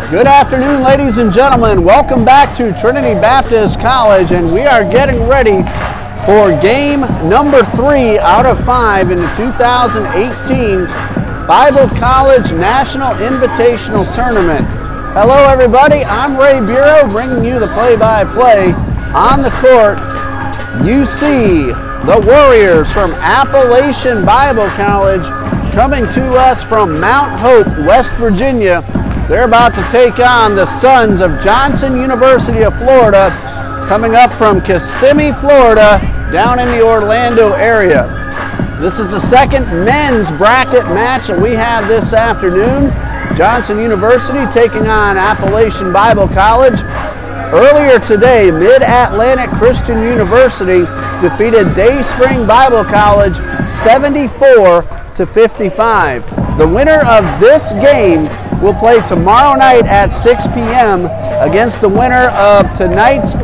Good afternoon, ladies and gentlemen. Welcome back to Trinity Baptist College, and we are getting ready for game number 3 out of 5 in the 2018 Bible College National Invitational Tournament. Hello, everybody. I'm Ray Bureau, bringing you the play-by-play. On the court, you see the Warriors from Appalachian Bible College coming to us from Mount Hope, West Virginia. They're about to take on the Sons of Johnson University of Florida, coming up from Kissimmee, Florida, down in the Orlando area. This is the second men's bracket match that we have this afternoon. Johnson University taking on Appalachian Bible College. Earlier today, Mid-Atlantic Christian University defeated Dayspring Bible College 74-55. The winner of this game will play tomorrow night at 6 p.m. against the winner of tonight's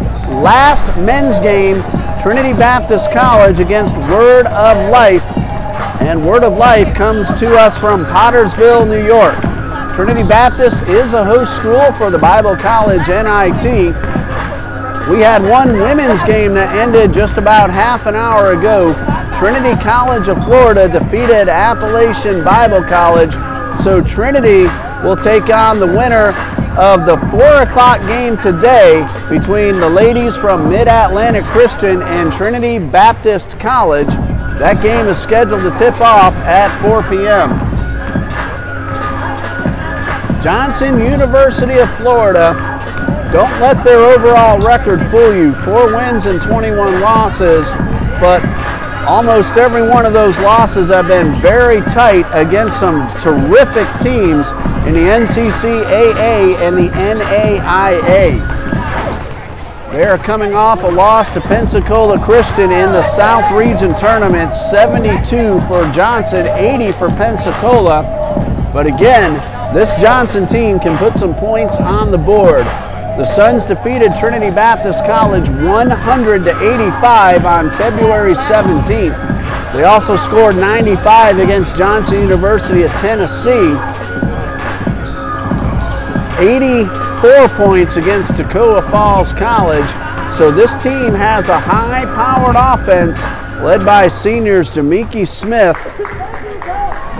last men's game, Trinity Baptist College against Word of Life. And Word of Life comes to us from Pottersville, New York. Trinity Baptist is a host school for the Bible College NIT. We had one women's game that ended just about half an hour ago. Trinity College of Florida defeated Appalachian Bible College, so Trinity will take on the winner of the 4 o'clock game today between the ladies from Mid-Atlantic Christian and Trinity Baptist College. That game is scheduled to tip off at 4 p.m. Johnson University of Florida, don't let their overall record fool you. 4 wins and 21 losses, but almost every one of those losses have been very tight against some terrific teams in the NCCAA and the NAIA. They are coming off a loss to Pensacola Christian in the South Region Tournament, 72 for Johnson, 80 for Pensacola. But again, this Johnson team can put some points on the board. The Suns defeated Trinity Baptist College 100-85 on February 17th. They also scored 95 against Johnson University of Tennessee, 84 points against Toccoa Falls College. So this team has a high-powered offense led by seniors Demiki Smith,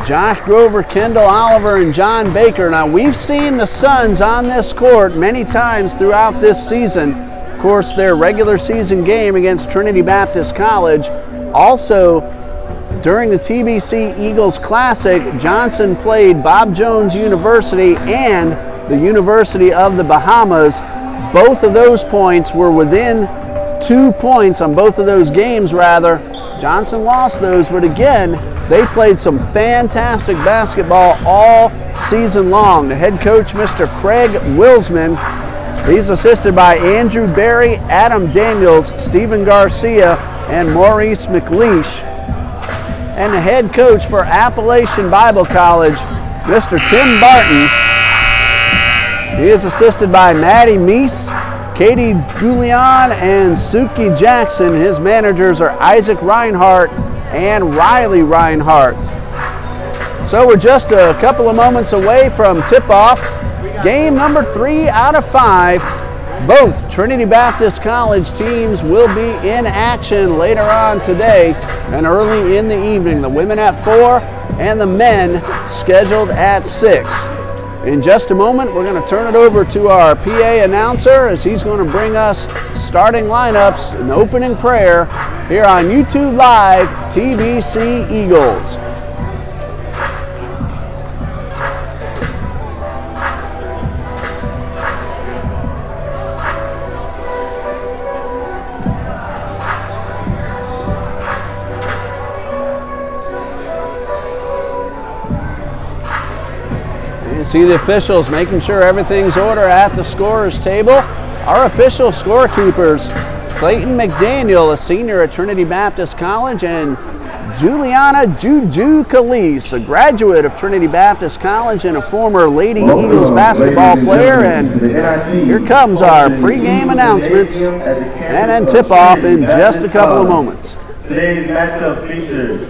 Josh Grover, Kendall Oliver, and John Baker. Now, we've seen the Suns on this court many times throughout this season. Of course, their regular season game against Trinity Baptist College. Also, during the TBC Eagles Classic, Johnson played Bob Jones University and the University of the Bahamas. Both of those points were within 2 points on both of those games, rather. Johnson lost those, but again, they played some fantastic basketball all season long. The head coach, Mr. Craig Wilsman, he's assisted by Andrew Berry, Adam Daniels, Stephen Garcia, and Maurice McLeish. And the head coach for Appalachian Bible College, Mr. Tim Barton, he is assisted by Maddie Meese, Katie Goulian, and Suki Jackson. His managers are Isaac Reinhardt and Riley Reinhardt. So we're just a couple of moments away from tip-off. Game number 3 out of 5. Both Trinity Baptist College teams will be in action later on today and early in the evening. The women at 4 and the men scheduled at 6. In just a moment, we're going to turn it over to our PA announcer as he's going to bring us starting lineups and opening prayer here on YouTube Live, TBC Eagles. See the officials making sure everything's order at the scorer's table. Our official scorekeepers, Clayton McDaniel, a senior at Trinity Baptist College, and Juliana Juju Calise, a graduate of Trinity Baptist College and a former Lady Eagles basketball player. And here comes our pregame announcements and then tip-off in just a couple of moments. Today's matchup features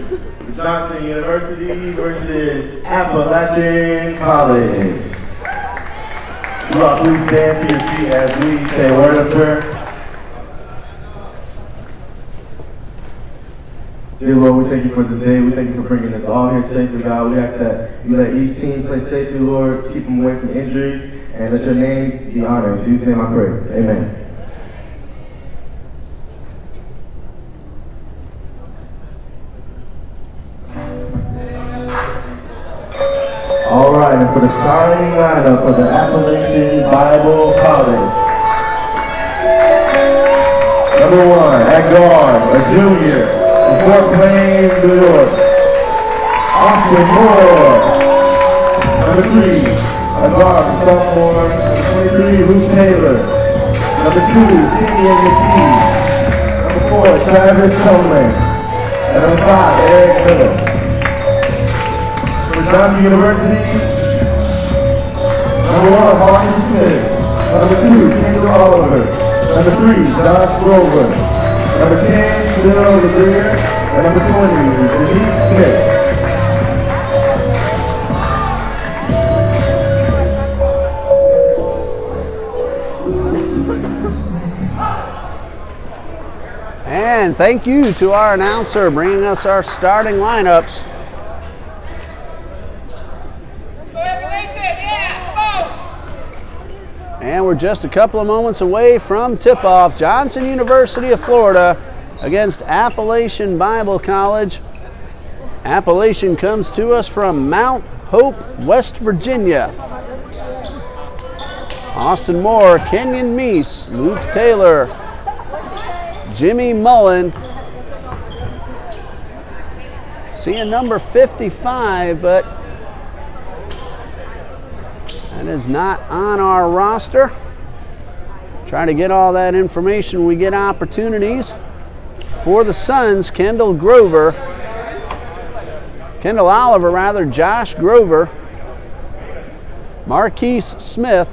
Johnson University versus Appalachian College. You all please stand to your feet as we say a word of prayer. Dear Lord, we thank you for this day. We thank you for bringing us all here safely, God. We ask that you let each team play safely, Lord. Keep them away from injuries, and let your name be honored. In Jesus' name I pray. Amen. All right, and for the starting lineup for the Appalachian Bible College. Number 1, at guard, a junior. Fort Plain, New York, Austin Moore. Number 3, a guard, sophomore, 23, Luke Taylor. Number 2, Kenyon McKee. Number 4, Travis Coleman. And number 5, Eric Miller. For Johnson University, number 1, Martin Smith. Number 2, Kendall Oliver. Number 3, Josh Grover. Number 10, Bill Revere, and number 20, Denise Smith. And thank you to our announcer bringing us our starting lineups. And we're just a couple of moments away from tip-off. Johnson University of Florida against Appalachian Bible College. Appalachian comes to us from Mount Hope, West Virginia. Austin Moore, Kenyon Meese, Luke Taylor, Jimmy Mullen. Seeing number 55, but that is not on our roster. Try to get all that information when we get opportunities. For the Suns, Kendall Oliver, Josh Grover, Marquise Smith,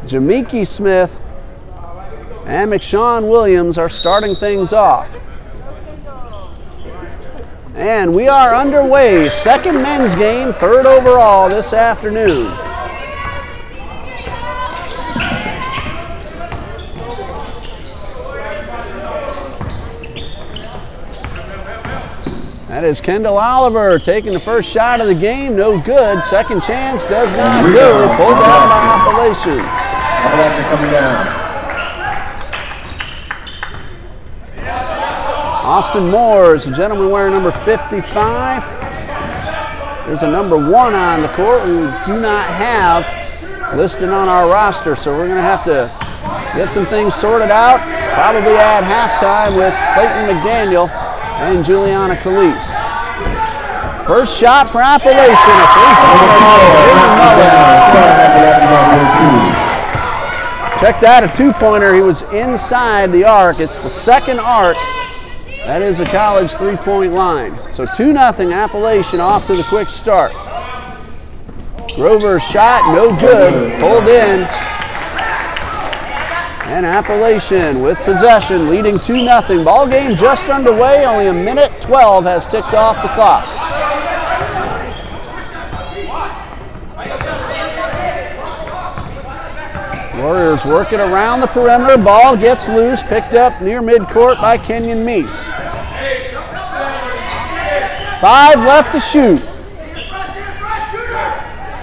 Jamiki Smith, and McShawn Williams are starting things off. And we are underway. Second men's game, third overall this afternoon. That is Kendall Oliver taking the first shot of the game. No good. Second chance does not go. Pulled down by Appalachian. Appalachian coming down. Austin Moore is the gentleman wearing number 55. There's a number 1 on the court we do not have listed on our roster, so we're going to have to get some things sorted out, probably at halftime with Clayton McDaniel and Juliana Calise. First shot for Appalachian, a three-pointer. Check that, a two-pointer. He was inside the arc. It's the second arc. That is a college three-point line. So 2-0 Appalachian off to the quick start. Grover's shot, no good, pulled in. And Appalachian with possession, leading 2-0. Ball game just underway, only a minute 12 has ticked off the clock. Warriors working around the perimeter. Ball gets loose, picked up near midcourt by Kenyon Meese. 5 left to shoot.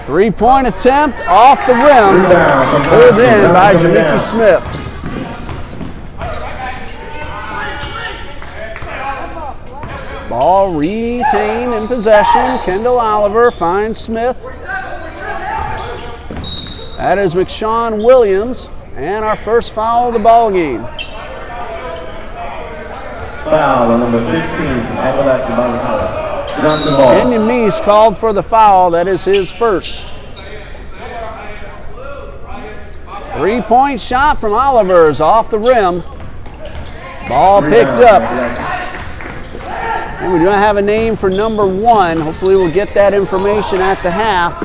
Three-point attempt off the rim. Pulled in by Jamiki Smith. Ball retained in possession. Kendall Oliver finds Smith. That is McShawn Williams, and our first foul of the ball game. Foul on number 15, Appalachian Bible College. Johnson ball. Kenyon Meese called for the foul. That is his first. Three-point shot from Oliver is off the rim. Ball picked up. And we don't have a name for number 1. Hopefully we'll get that information at the half.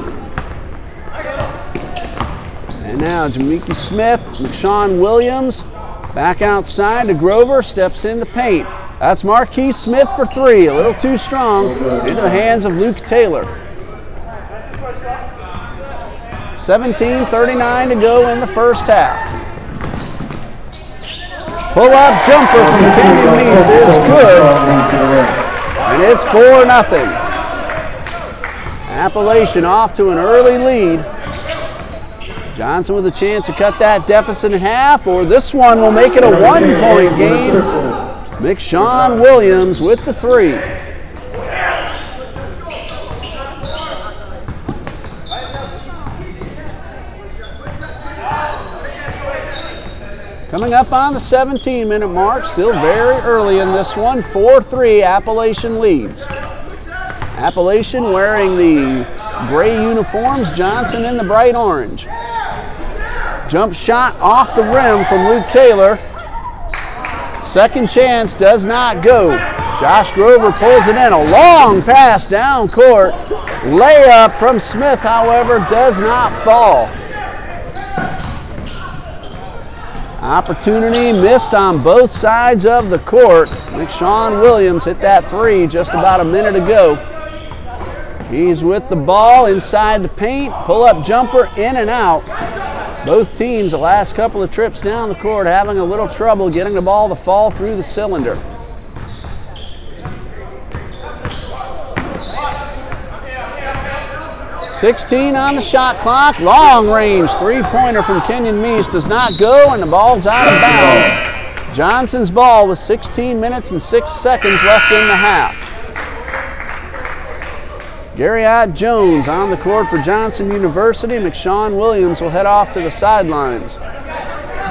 And now Jamiki Smith, McShawn Williams, back outside to Grover, steps in the paint. That's Marquise Smith for 3, a little too strong, into the hands of Luke Taylor. 17:39 to go in the first half. Pull-up jumper from Kenyon Meese is good, and it's 4-0. Appalachian off to an early lead. Johnson with a chance to cut that deficit in half, or this one will make it a 1-point game. McShawn Williams with the 3. Coming up on the 17-minute mark, still very early in this one, 4-3, Appalachian leads. Appalachian wearing the gray uniforms, Johnson in the bright orange. Jump shot off the rim from Luke Taylor. Second chance does not go. Josh Grover pulls it in, a long pass down court. Layup from Smith, however, does not fall. Opportunity missed on both sides of the court. McShawn Williams hit that 3 just about a minute ago. He's with the ball inside the paint. Pull-up jumper in and out. Both teams the last couple of trips down the court having a little trouble getting the ball to fall through the cylinder. .16 on the shot clock. Long range three-pointer from Kenyon Meese does not go, and the ball's out of bounds. Johnson's ball with 16 minutes and 6 seconds left in the half. Garriott Jones on the court for Johnson University. McShawn Williams will head off to the sidelines.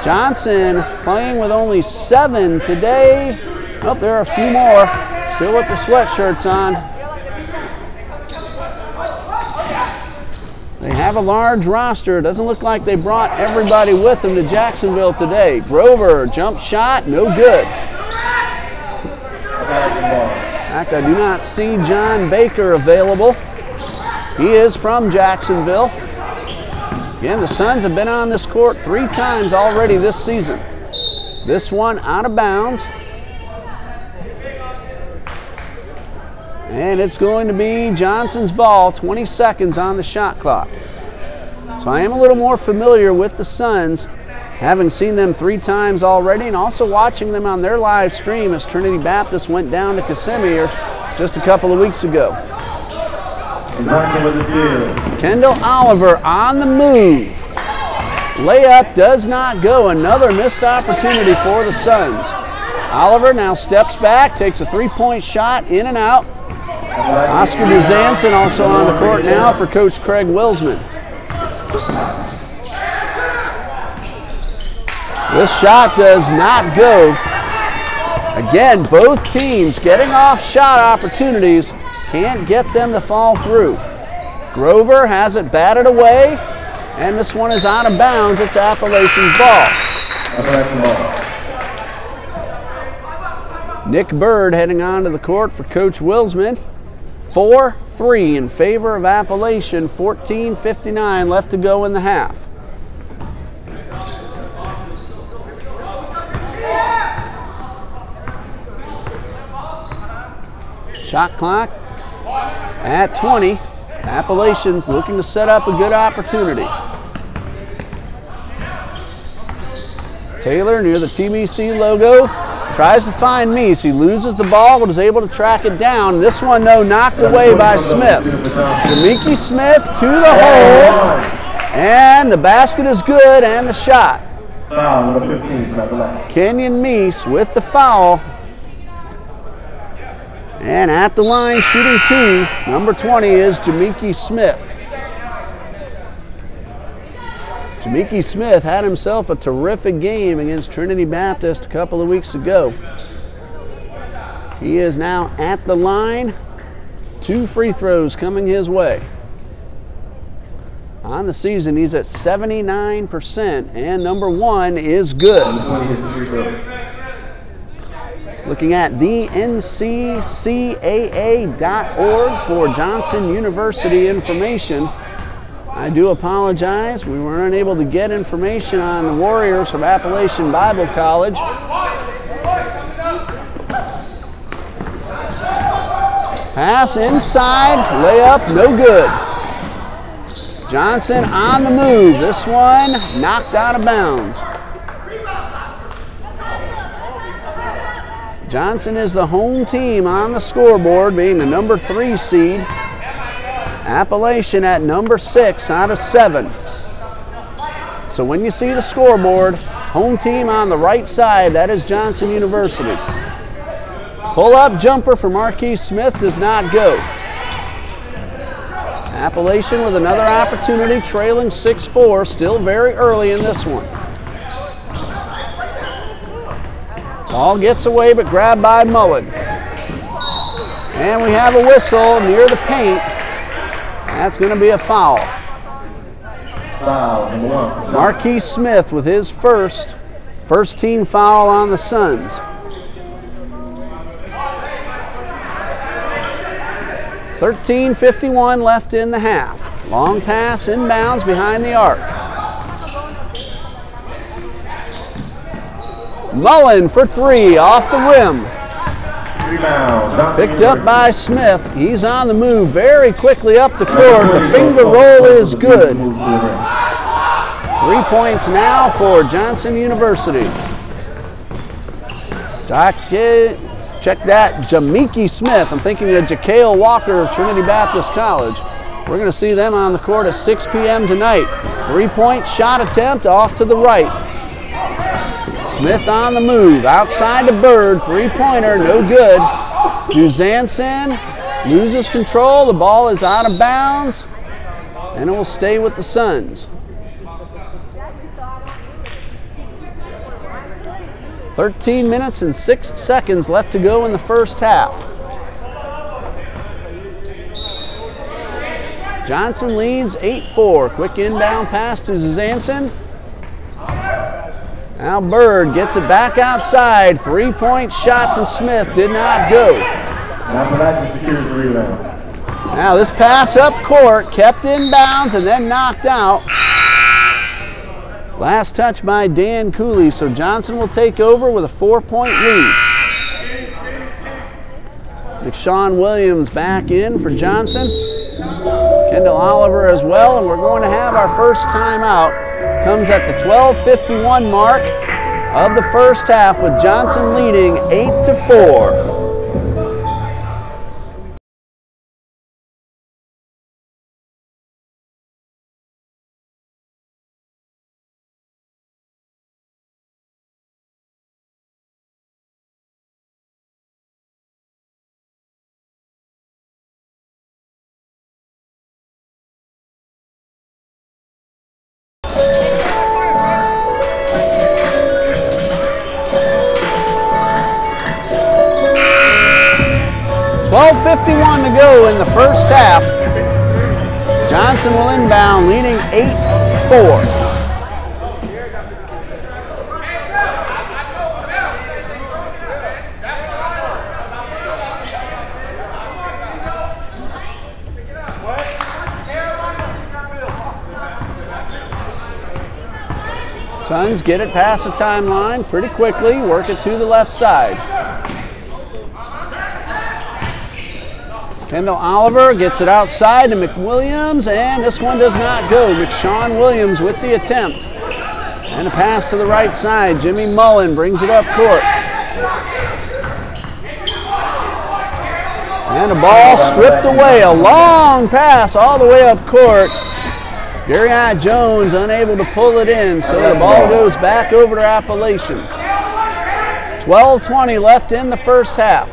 Johnson playing with only 7 today. Oh, there are a few more. Still with the sweatshirts on. They have a large roster. It doesn't look like they brought everybody with them to Jacksonville today. Grover, jump shot, no good. In fact, I do not see John Baker available. He is from Jacksonville. Again, the Suns have been on this court 3 times already this season. This one out of bounds. And it's going to be Johnson's ball, 20 seconds on the shot clock. So I am a little more familiar with the Suns, having seen them 3 times already, and also watching them on their live stream as Trinity Baptist went down to Kissimmee just a couple of weeks ago. Kendall Oliver on the move. Layup does not go. Another missed opportunity for the Suns. Oliver now steps back, takes a 3-point shot, in and out. Oscar Duzanson also on the court now for Coach Craig Wilsman. This shot does not go. Again, both teams getting off shot opportunities, can't get them to fall through. Grover has it batted away, and this one is out of bounds. It's Appalachian's ball. Nick Bird heading onto the court for Coach Wilsman. 4-3 in favor of Appalachian, 14:59 left to go in the half. Shot clock at 20. Appalachian's looking to set up a good opportunity. Taylor near the TBC logo. Tries to find Meese. He loses the ball, but is able to track it down. This one, though, knocked away by Smith. Demiki Smith to the hole. And the basket is good, and the shot. Foul, number 15 from Appalachian. Kenyon Meese with the foul. And at the line, shooting 2, number 20 is Demiki Smith. Demiki Smith had himself a terrific game against Trinity Baptist a couple of weeks ago. He is now at the line. 2 free throws coming his way. On the season, he's at 79%, and number 1 is good. Looking at thencccaa.org for Johnson University information. I do apologize. We were unable to get information on the Warriors from Appalachian Bible College. Pass inside, layup, no good. Johnson on the move. This one knocked out of bounds. Johnson is the home team on the scoreboard, being the number 3 seed. Appalachian at number 6 out of 7. So when you see the scoreboard, home team on the right side, that is Johnson University. Pull-up jumper for Marquise Smith does not go. Appalachian with another opportunity, trailing 6-4, still very early in this one. Ball gets away but grabbed by Mullen. And we have a whistle near the paint. That's going to be a foul. Foul, number 1. Marquise Smith with his first team foul on the Suns. 13:51 left in the half. Long pass inbounds behind the arc. Mullen for 3 off the rim. Rebound. Picked up by Smith. He's on the move very quickly up the court. The finger roll is good. 3 points now for Johnson University. Check that, Jamiki Smith. I'm thinking of Jakail Walker of Trinity Baptist College. We're going to see them on the court at 6 p.m. tonight. 3-point shot attempt off to the right. Smith on the move, outside to Bird, 3-pointer, no good. Duzanson loses control, the ball is out of bounds, and it will stay with the Suns. 13 minutes and 6 seconds left to go in the first half. Johnson leads 8-4. Quick inbound pass to Duzanson. Now Bird gets it back outside. 3-point shot from Smith did not go. Appalachian secures the rebound. Now this pass up court, kept in bounds and then knocked out. Last touch by Dan Cooley, so Johnson will take over with a 4-point lead. McShawn Williams back in for Johnson. Kendall Oliver as well, and we're going to have our first timeout. Comes at the 12:51 mark of the first half with Johnson leading 8-4. .51 to go in the first half. Johnson will inbound, leading 8-4. Suns get it past the timeline pretty quickly, work it to the left side. Kendall Oliver gets it outside to McWilliams, and this one does not go. McShawn Williams with the attempt. And a pass to the right side. Jimmy Mullen brings it up court. And a ball stripped away. A long pass all the way up court. Gary Jones unable to pull it in, so the ball goes back over to Appalachian. 12:20 left in the first half.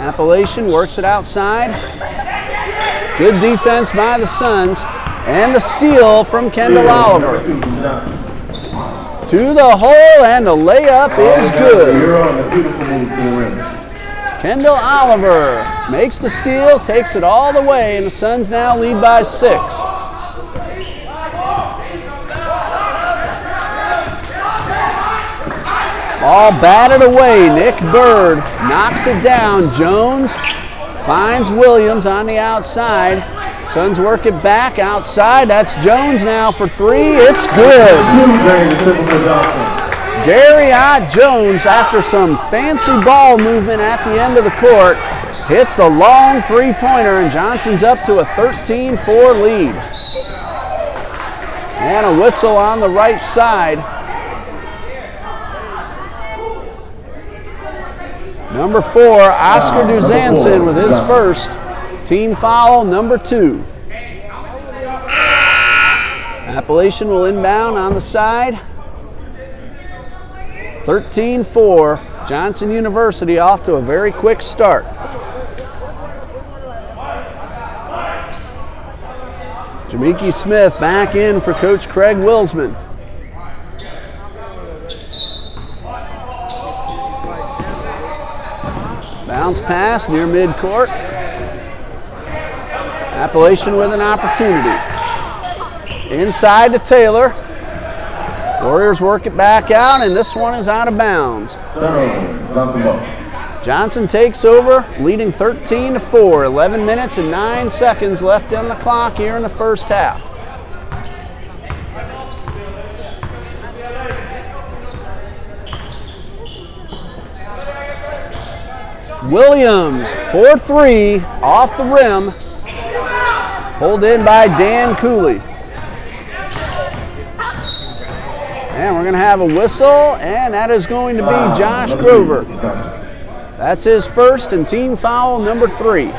Appalachian works it outside. Good defense by the Suns. And the steal from Kendall Oliver. To the hole, and the layup is good. Kendall Oliver makes the steal, takes it all the way, and the Suns now lead by 6. Ball batted away. Nick Bird knocks it down. Jones finds Williams on the outside. Suns work it back outside. That's Jones now for 3. It's good. Garriott Jones, after some fancy ball movement at the end of the court, hits the long three-pointer, and Johnson's up to a 13-4 lead. And a whistle on the right side. Number 4, Oscar Duzanson with his first. Team foul number 2. Appalachian will inbound on the side. 13-4. Johnson University off to a very quick start. Jamiki Smith back in for Coach Craig Wilsman. Bounce pass near midcourt. Appalachian with an opportunity. Inside to Taylor. Warriors work it back out, and this one is out of bounds. Johnson takes over, leading 13-4. 11 minutes and 9 seconds left on the clock here in the first half. Williams, 4-3, off the rim. Pulled in by Dan Cooley. And we're going to have a whistle, and that is going to be Josh Grover. That's his first and team foul number 3.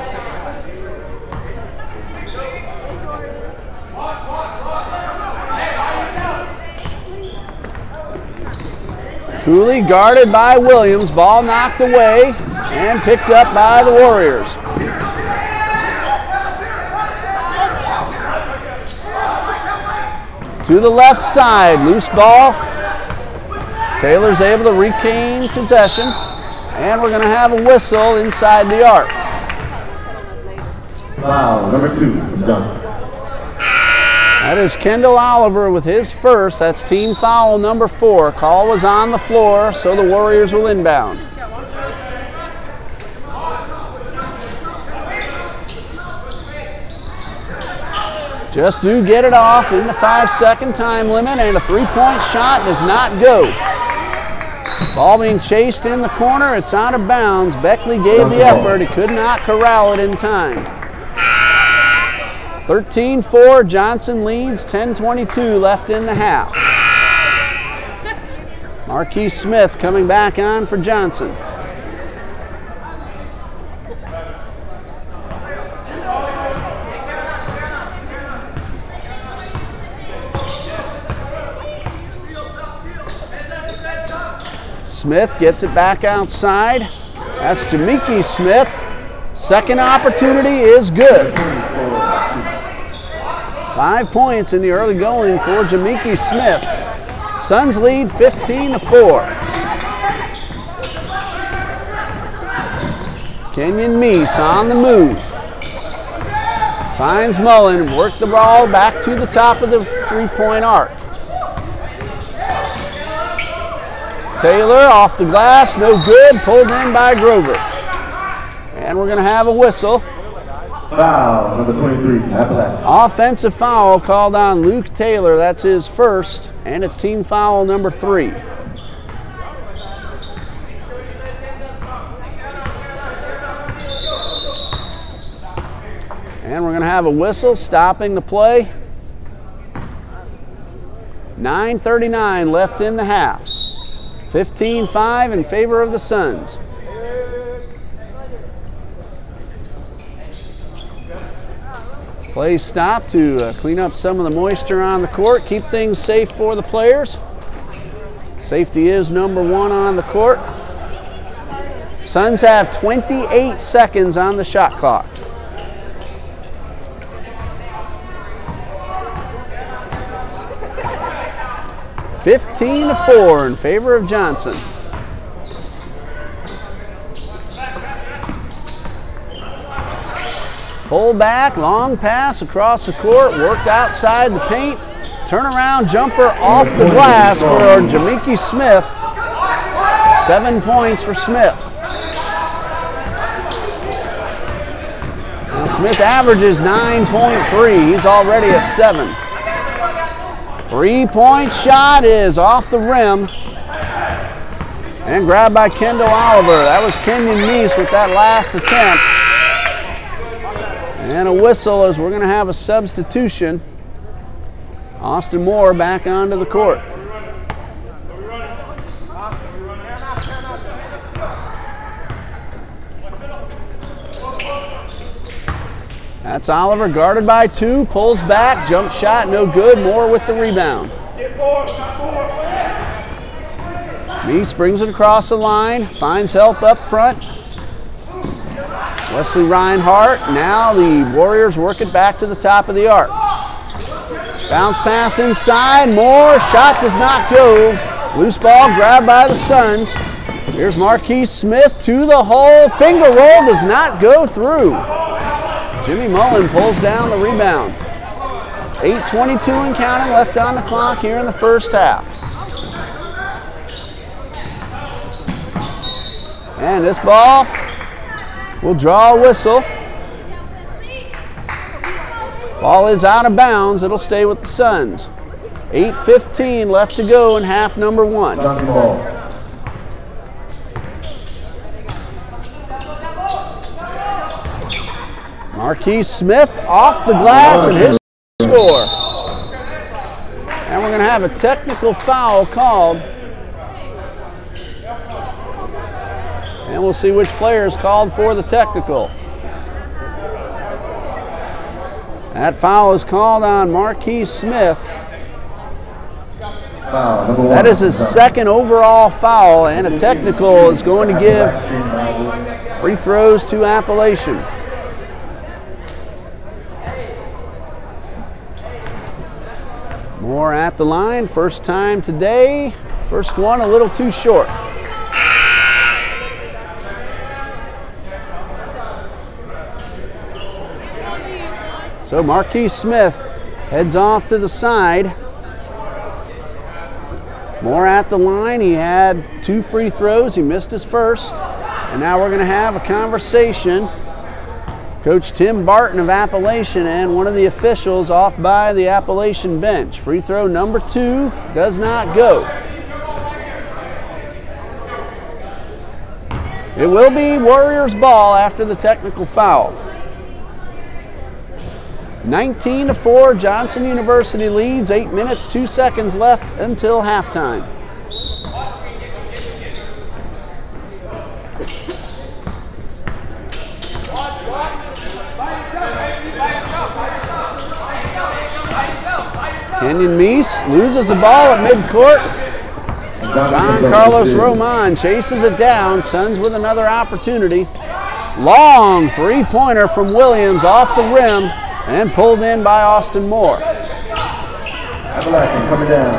Cooley guarded by Williams, ball knocked away and picked up by the Warriors. To the left side, loose ball. Taylor's able to regain possession, and we're going to have a whistle inside the arc. Foul number 2, Johnson. That is Kendall Oliver with his first. That's team foul number 4. Call was on the floor, so the Warriors will inbound. Just do get it off in the 5-second time limit, and a 3-point shot does not go. Ball being chased in the corner. It's out of bounds. Beckley gave the effort. He could not corral it in time. 13-4. Johnson leads. 10:22 left in the half. Marquis Smith coming back on for Johnson. Smith gets it back outside. That's Jamiki Smith. Second opportunity is good. 5 points in the early going for Jamiki Smith. Suns lead 15-4. Kenyon Meese on the move. Finds Mullen, work the ball back to the top of the 3-point arc. Taylor off the glass, no good, pulled in by Grover. And we're going to have a whistle. Foul number 23, Appalachian. Offensive foul called on Luke Taylor. That's his first, and it's team foul number 3. And we're going to have a whistle stopping the play. 9:39 left in the half. 15-5 in favor of the Suns. Play stop to clean up some of the moisture on the court, keep things safe for the players. Safety is number 1 on the court. Suns have 28 seconds on the shot clock. (15-4) in favor of Johnson. Pull back, long pass across the court, worked outside the paint. Turnaround jumper off the glass for Jamiki Smith. 7 points for Smith. Now Smith averages 9.3. He's already a 7. 3-point shot is off the rim. And grabbed by Kendall Oliver. That was Kenyon Meese with that last attempt. And a whistle as we're going to have a substitution. Austin Moore back onto the court. That's Oliver, guarded by 2, pulls back, jump shot, no good. Moore with the rebound. Meese brings it across the line, finds help up front. Wesley Reinhardt, now the Warriors work it back to the top of the arc. Bounce pass inside, Moore, shot does not go. Loose ball grabbed by the Suns. Here's Marquise Smith to the hole, finger roll does not go through. Jimmy Mullen pulls down the rebound. 8:22 and counting left on the clock here in the first half. And this ball will draw a whistle. Ball is out of bounds. It'll stay with the Suns. 8:15 left to go in half number 1. Marquise Smith off the glass and his score. And we're going to have a technical foul called. And we'll see which player is called for the technical. That foul is called on Marquise Smith. That is his second overall foul, and a technical is going to give free throws to Appalachian. Moore at the line, first time today. First one a little too short. So Marquise Smith heads off to the side. Moore at the line. He had 2 free throws. He missed his first. And now we're going to have a conversation. Coach Tim Barton of Appalachian and one of the officials off by the Appalachian bench. Free throw number 2 does not go. It will be Warriors ball after the technical foul. 19-4, Johnson University leads, 8 minutes, 2 seconds left until halftime. Kenyon Meese loses the ball at midcourt. John Carlos Roman chases it down. Suns with another opportunity. Long three-pointer from Williams off the rim and pulled in by Austin Moore. Appalachian coming down.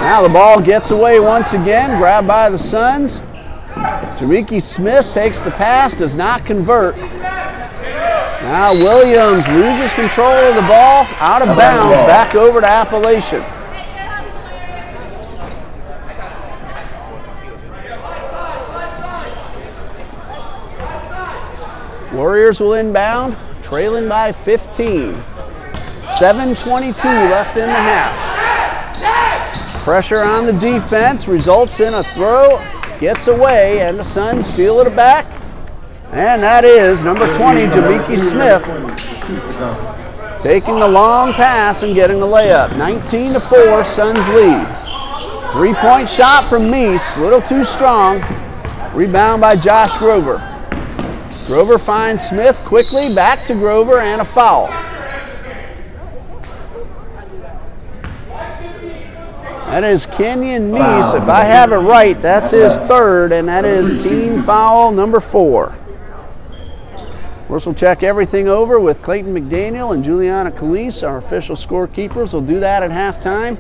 Now the ball gets away once again, grabbed by the Suns. Jamiki Smith takes the pass, does not convert. Now Williams loses control of the ball, out of bounds, back over to Appalachian. Warriors will inbound, trailing by 15. 7:22 left in the half. Pressure on the defense results in a throw, gets away, and the Suns steal it back. And that is number 20, Jamiki Smith, taking the long pass and getting the layup. 19-4, Suns lead. Three-point shot from Meese, a little too strong. Rebound by Josh Grover. Grover finds Smith quickly, back to Grover, and a foul. That is Kenyon Meese. If I have it right, that's his third, and that is team foul number 4. Of course, we'll check everything over with Clayton McDaniel and Juliana Calise, our official scorekeepers. We'll do that at halftime.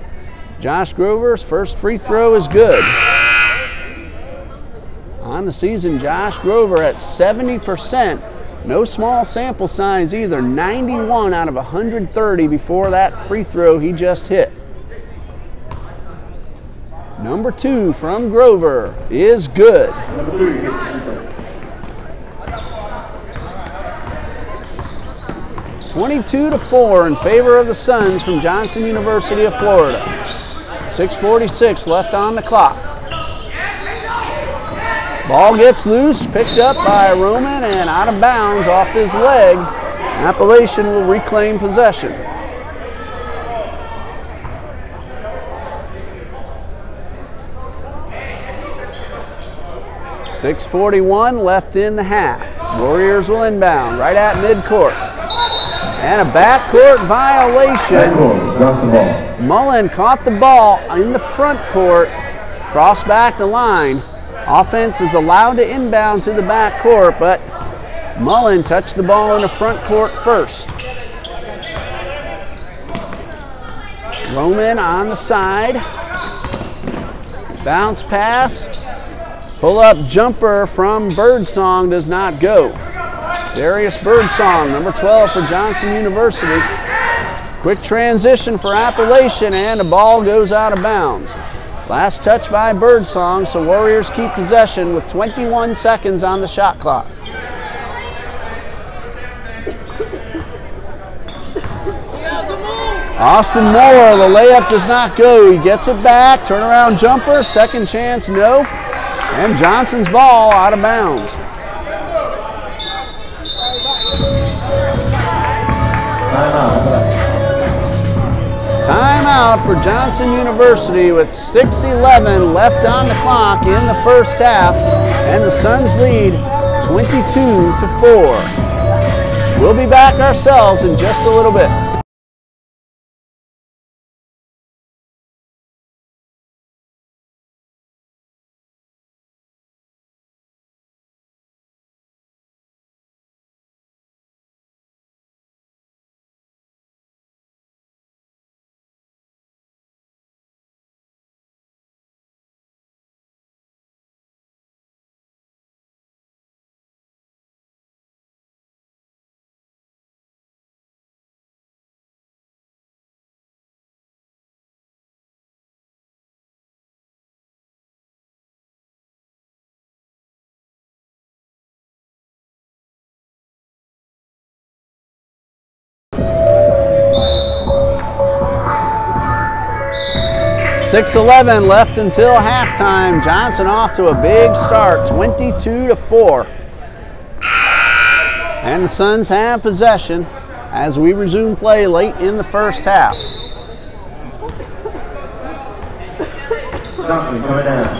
Josh Grover's first free throw is good. On the season, Josh Grover at 70%. No small sample size either. 91 out of 130 before that free throw he just hit. Number 2 from Grover is good. 22-4 in favor of the Suns from Johnson University of Florida. 6:46 left on the clock. Ball gets loose, picked up by Roman and out of bounds off his leg. Appalachian will reclaim possession. .641 left in the half. Warriors will inbound right at midcourt. And a backcourt violation. Mullen caught the ball in the front court, crossed back the line. Offense is allowed to inbound to the backcourt, but Mullen touched the ball in the front court first. Roman on the side. Bounce pass. Pull-up jumper from Birdsong does not go. Darius Birdsong, number 12 for Johnson University. Quick transition for Appalachian, and the ball goes out of bounds. Last touch by Birdsong, so Warriors keep possession with 21 seconds on the shot clock. Austin Moore, the layup does not go. He gets it back, turnaround jumper, second chance, no. And Johnson's ball out of bounds. Timeout for Johnson University with 6:11 left on the clock in the first half, and the Suns lead 22-4. We'll be back ourselves in just a little bit. .611 left until halftime. Johnson off to a big start, 22-4. And the Suns have possession as we resume play late in the first half. Johnson coming down.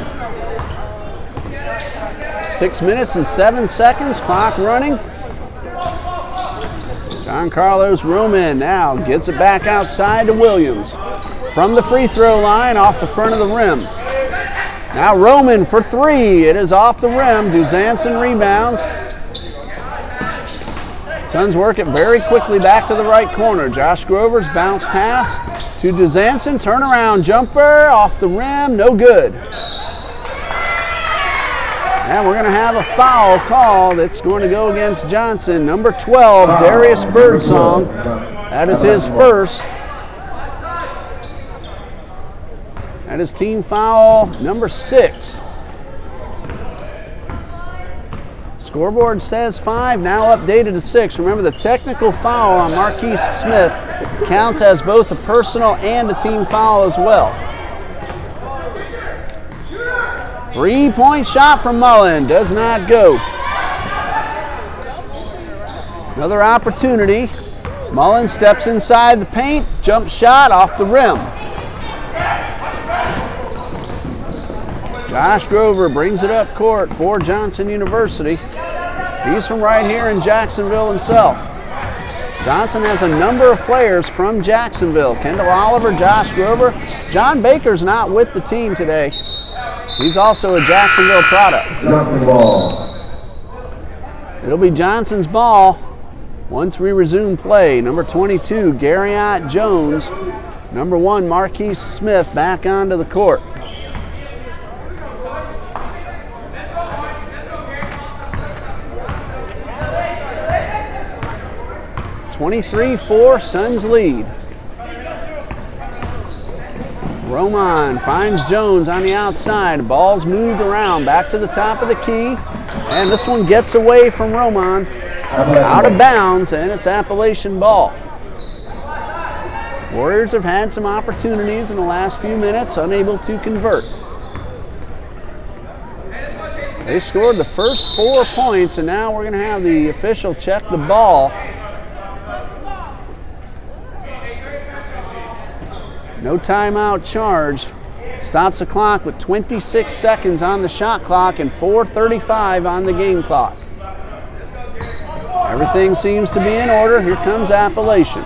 6 minutes and 7 seconds, clock running. John Carlos Roman now gets it back outside to Williams. From the free throw line, off the front of the rim. Now Roman for three. It is off the rim. Duzanson rebounds. Suns work it very quickly back to the right corner. Josh Grover's bounce pass to Duzanson. Turnaround jumper off the rim. No good. And we're going to have a foul call that's going to go against Johnson. Number 12, Darius Birdsong. That is his first. That is team foul number 6. Scoreboard says 5, now updated to 6. Remember, the technical foul on Marquise Smith counts as both a personal and a team foul as well. 3-point shot from Mullen, does not go. Another opportunity. Mullen steps inside the paint, jump shot off the rim. Josh Grover brings it up court for Johnson University. He's from right here in Jacksonville himself. Johnson has a number of players from Jacksonville. Kendall Oliver, Josh Grover. John Baker's not with the team today. He's also a Jacksonville product. Johnson ball. It'll be Johnson's ball once we resume play. Number 22, Garriott Jones. Number 1, Marquise Smith back onto the court. 23-4, Suns lead. Roman finds Jones on the outside. Ball's moved around back to the top of the key. And this one gets away from Roman. Out of bounds, and it's Appalachian ball. Warriors have had some opportunities in the last few minutes, unable to convert. They scored the first 4 points, and now we're going to have the official check the ball. No timeout charge. Stops the clock with 26 seconds on the shot clock and 4:35 on the game clock. Everything seems to be in order. Here comes Appalachian.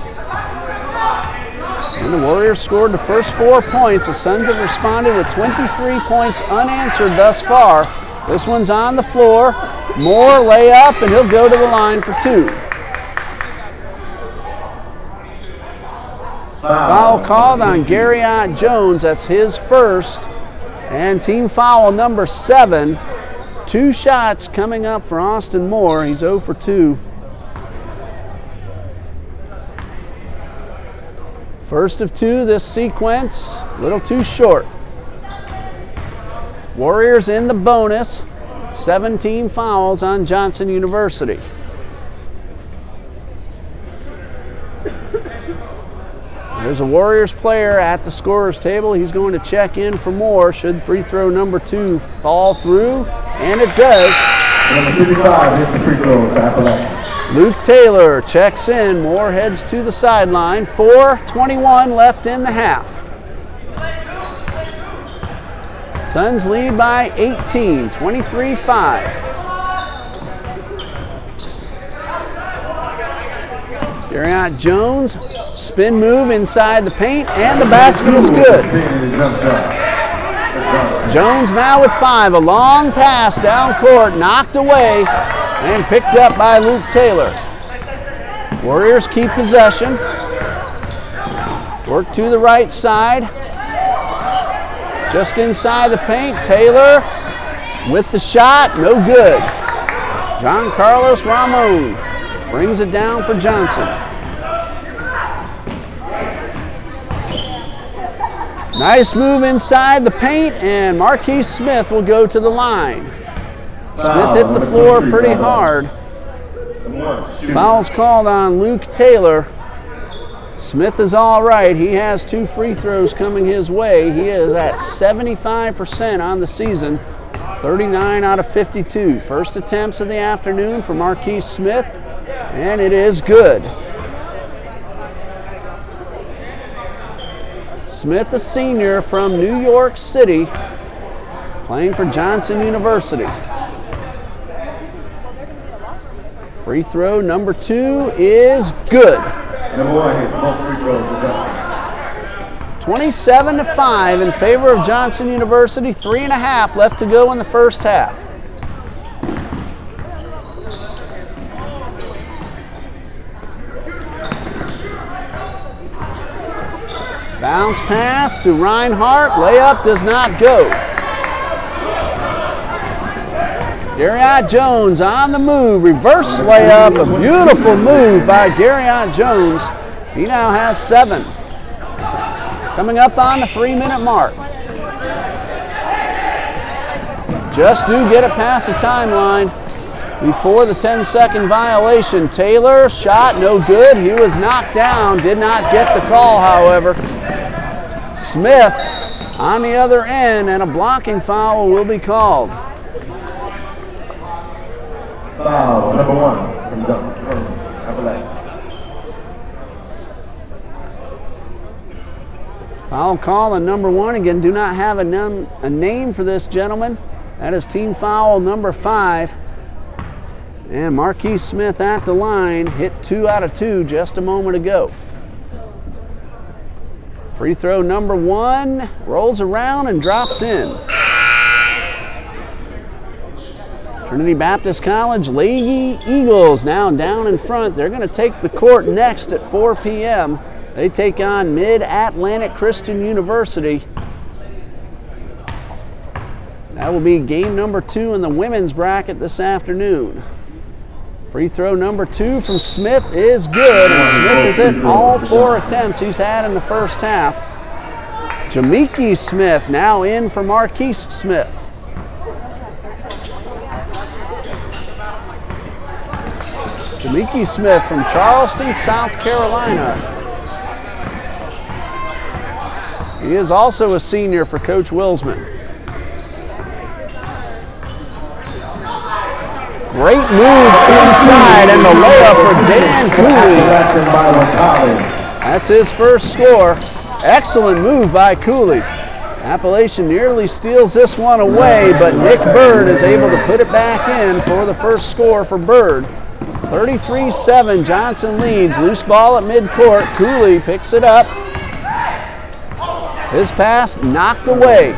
And the Warriors scored the first 4 points. The Suns have responded with 23 points unanswered thus far. This one's on the floor. Moore layup, and he'll go to the line for 2. Foul called on Garriott Jones. That's his first. And team foul number 7. 2 shots coming up for Austin Moore. He's 0 for 2. First of 2 this sequence. A little too short. Warriors in the bonus. 17 fouls on Johnson University. There's a Warriors player at the scorer's table. He's going to check in for more. Should free throw number 2 fall through? And it does. Number 55 hits the free throw for Appalachian. Luke Taylor checks in. Moore heads to the sideline. 4:21 left in the half. Suns lead by 18, 23-5. Garriott Jones, spin move inside the paint, and the basket is good. Jones now with 5, a long pass down court, knocked away, and picked up by Luke Taylor. Warriors keep possession. Work to the right side. Just inside the paint, Taylor with the shot, no good. John Carlos Ramon brings it down for Johnson. Nice move inside the paint, and Marquise Smith will go to the line. Smith hit the floor pretty hard. Foul's called on Luke Taylor. Smith is all right. He has 2 free throws coming his way. He is at 75% on the season, 39 out of 52. First attempts of the afternoon for Marquise Smith, and it is good. Smith, a senior from New York City, playing for Johnson University. Free throw number 2 is good. Number 1 hits most free throws for Johnson. 27-5 in favor of Johnson University. 3.5 left to go in the first half. Bounce pass to Reinhardt. Layup does not go. Garriott Jones on the move. Reverse layup. A beautiful move by Garriott Jones. He now has 7. Coming up on the 3-minute mark. Just do get it past the timeline before the 10-second violation. Taylor, shot no good. He was knocked down. Did not get the call, however. Smith on the other end, and a blocking foul will be called. Foul, number 1 from Appalachian. Foul call on number 1. Again, do not have a name for this gentleman. That is team foul number 5. And Marquise Smith at the line, hit 2 out of 2 just a moment ago. Free throw number 1 rolls around and drops in. Trinity Baptist College Lady Eagles now down in front. They're going to take the court next at 4 p.m. They take on Mid-Atlantic Christian University. That will be game number 2 in the women's bracket this afternoon. Free throw number 2 from Smith is good, and Smith has hit all 4 attempts he's had in the first half. Jamiki Smith now in for Marquise Smith. Jamiki Smith from Charleston, South Carolina. He is also a senior for Coach Wilsman. Great move inside and the layup for Dan Cooley. That's his first score. Excellent move by Cooley. Appalachian nearly steals this one away, but Nick Bird is able to put it back in for the first score for Bird. 33-7, Johnson leads. Loose ball at midcourt. Cooley picks it up. His pass knocked away.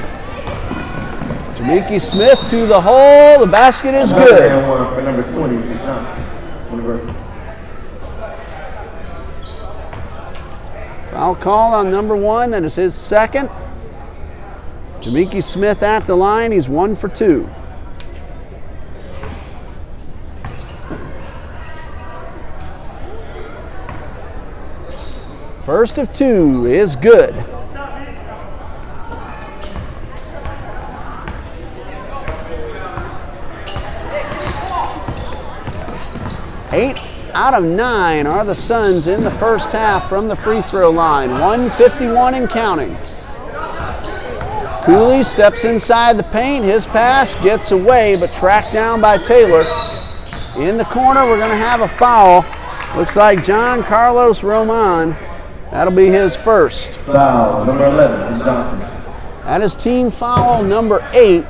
Jamiki Smith to the hole. The basket is good. Number 20 is Johnson University. Foul call on number 1. That is his second. Jamiki Smith at the line. He's 1 for 2. First of 2 is good. Eight out of 9 are the Suns in the first half from the free throw line. 151 and counting. Cooley steps inside the paint. His pass gets away, but tracked down by Taylor. In the corner, we're going to have a foul. Looks like John Carlos Roman. That'll be his first. Foul, number 11 is Johnson. That is team foul number 8.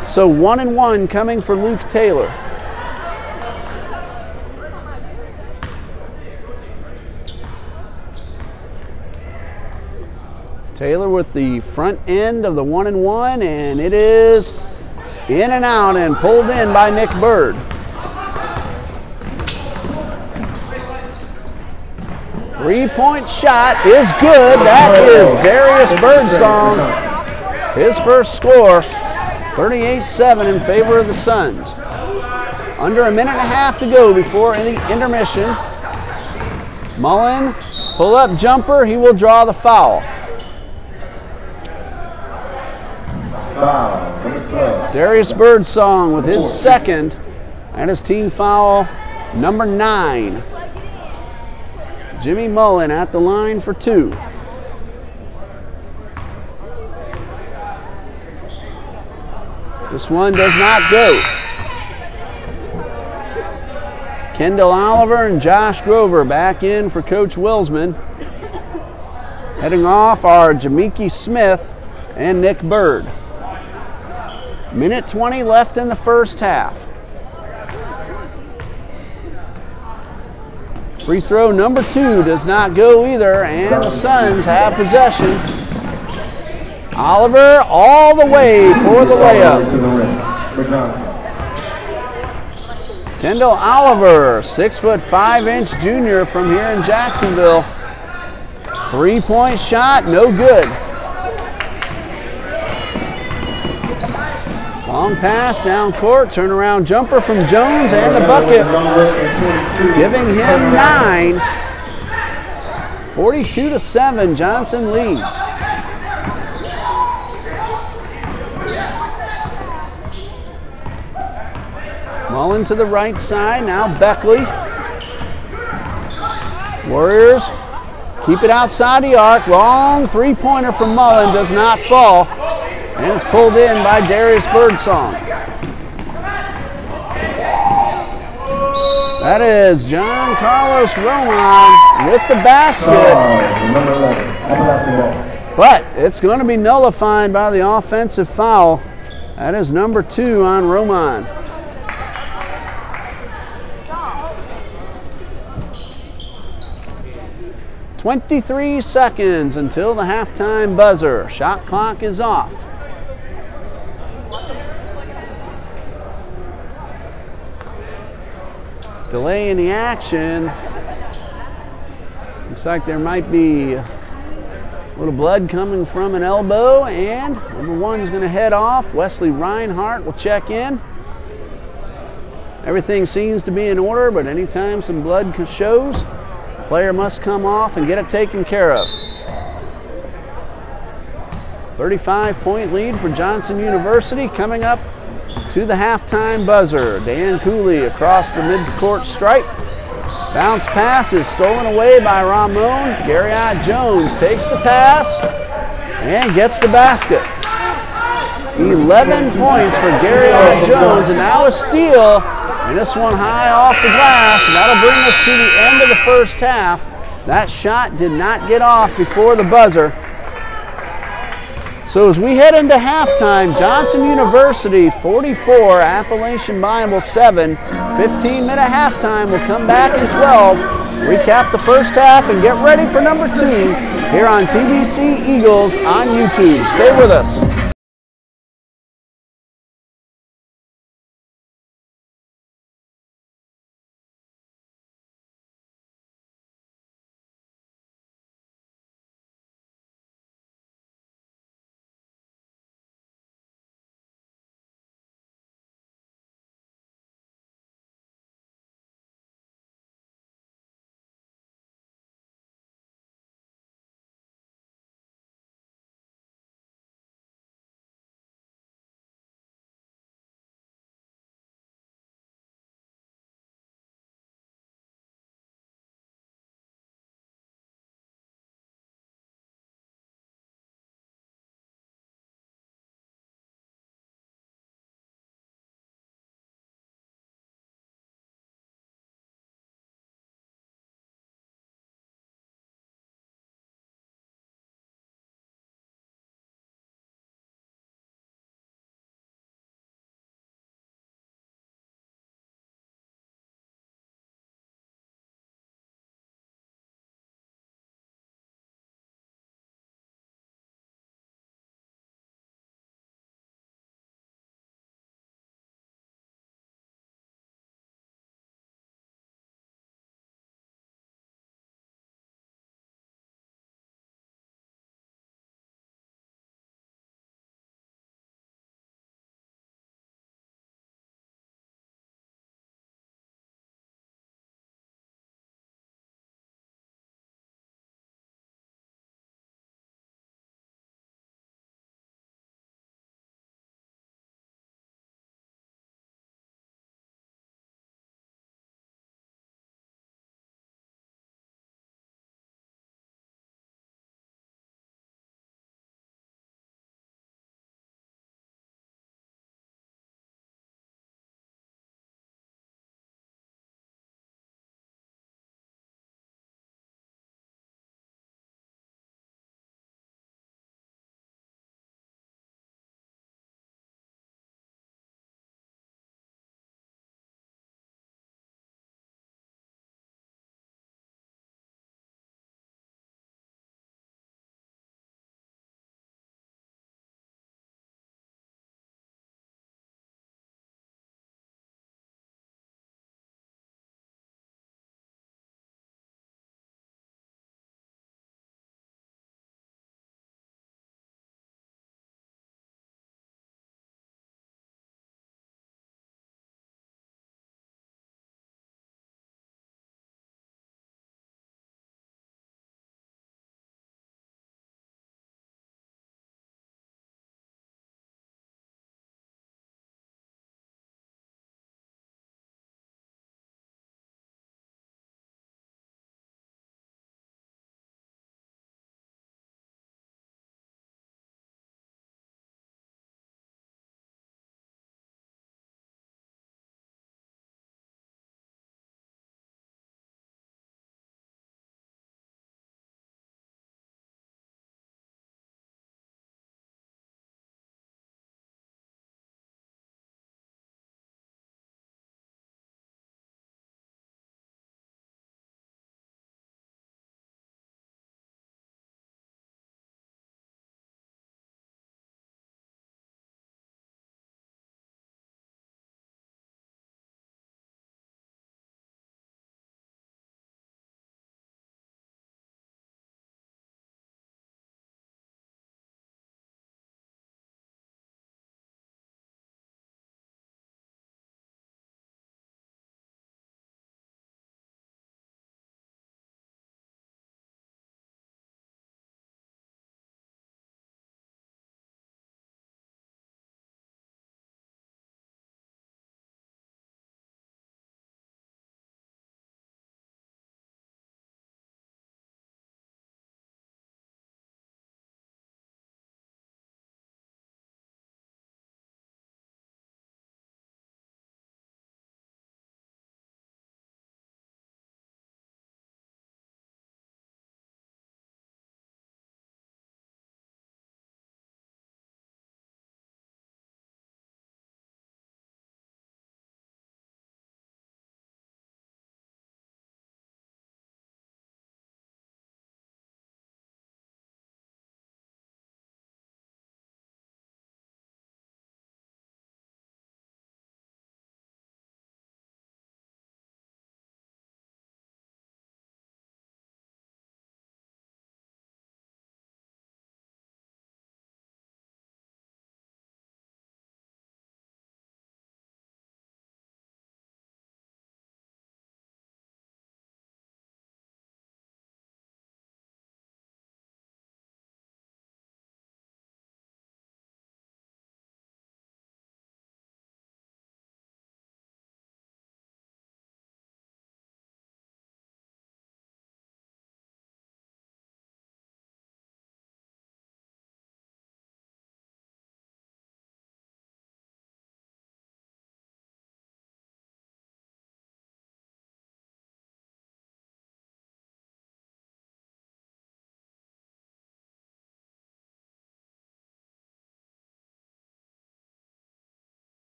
So 1 and 1 coming for Luke Taylor. Taylor with the front end of the 1 and 1, and it is in and out and pulled in by Nick Bird. Three-point shot is good. That is Darius Birdsong. His first score, 38-7 in favor of the Suns. Under a minute and a half to go before any intermission. Mullen, pull-up jumper. He will draw the foul. Foul, number 12. Darius Birdsong with his second, and his team foul number 9. Jimmy Mullen at the line for 2. This one does not go. Kendall Oliver and Josh Grover back in for Coach Wilsman. Heading off are Jamiki Smith and Nick Bird. Minute 20 left in the first half. Free throw number 2 does not go either, and the Suns have possession. Oliver all the way for the layup. Kendall Oliver, 6'5" junior from here in Jacksonville. 3-point shot, no good. Long pass down court, turnaround jumper from Jones, and the bucket, giving him 9. 42-7, Johnson leads. Mullen to the right side, now Beckley. Warriors keep it outside the arc. Long three-pointer from Mullen does not fall. And it's pulled in by Darius Birdsong. That is John Carlos Roman with the basket. But it's going to be nullified by the offensive foul. That is number 2 on Roman. "23 seconds until the halftime buzzer. Shot clock is off. Delay in the action. Looks like there might be a little blood coming from an elbow, and number 1 is going to head off. Wesley Reinhardt will check in. Everything seems to be in order, but anytime some blood shows, the player must come off and get it taken care of. 35-point lead for Johnson University coming up to the halftime buzzer. Dan Cooley across the midcourt stripe. Bounce pass is stolen away by Ramon. Garriott Jones takes the pass, and gets the basket. 11 points for Gary Jones, and now a steal. And this one high off the glass, and that'll bring us to the end of the first half. That shot did not get off before the buzzer. So as we head into halftime, Johnson University 44, Appalachian Bible 7. 15-minute halftime. We'll come back in 12, recap the first half, and get ready for number 2 here on TBC Eagles on YouTube. Stay with us.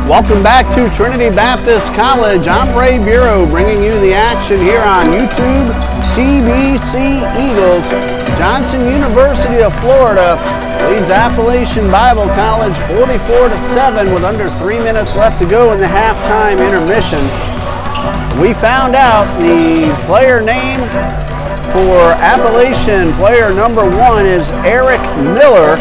Welcome back to Trinity Baptist College. I'm Ray Bureau bringing you the action here on YouTube. TBC Eagles. Johnson University of Florida leads Appalachian Bible College 44-7 with under 3 minutes left to go in the halftime intermission. We found out the player name for Appalachian player number 1 is Eric Miller.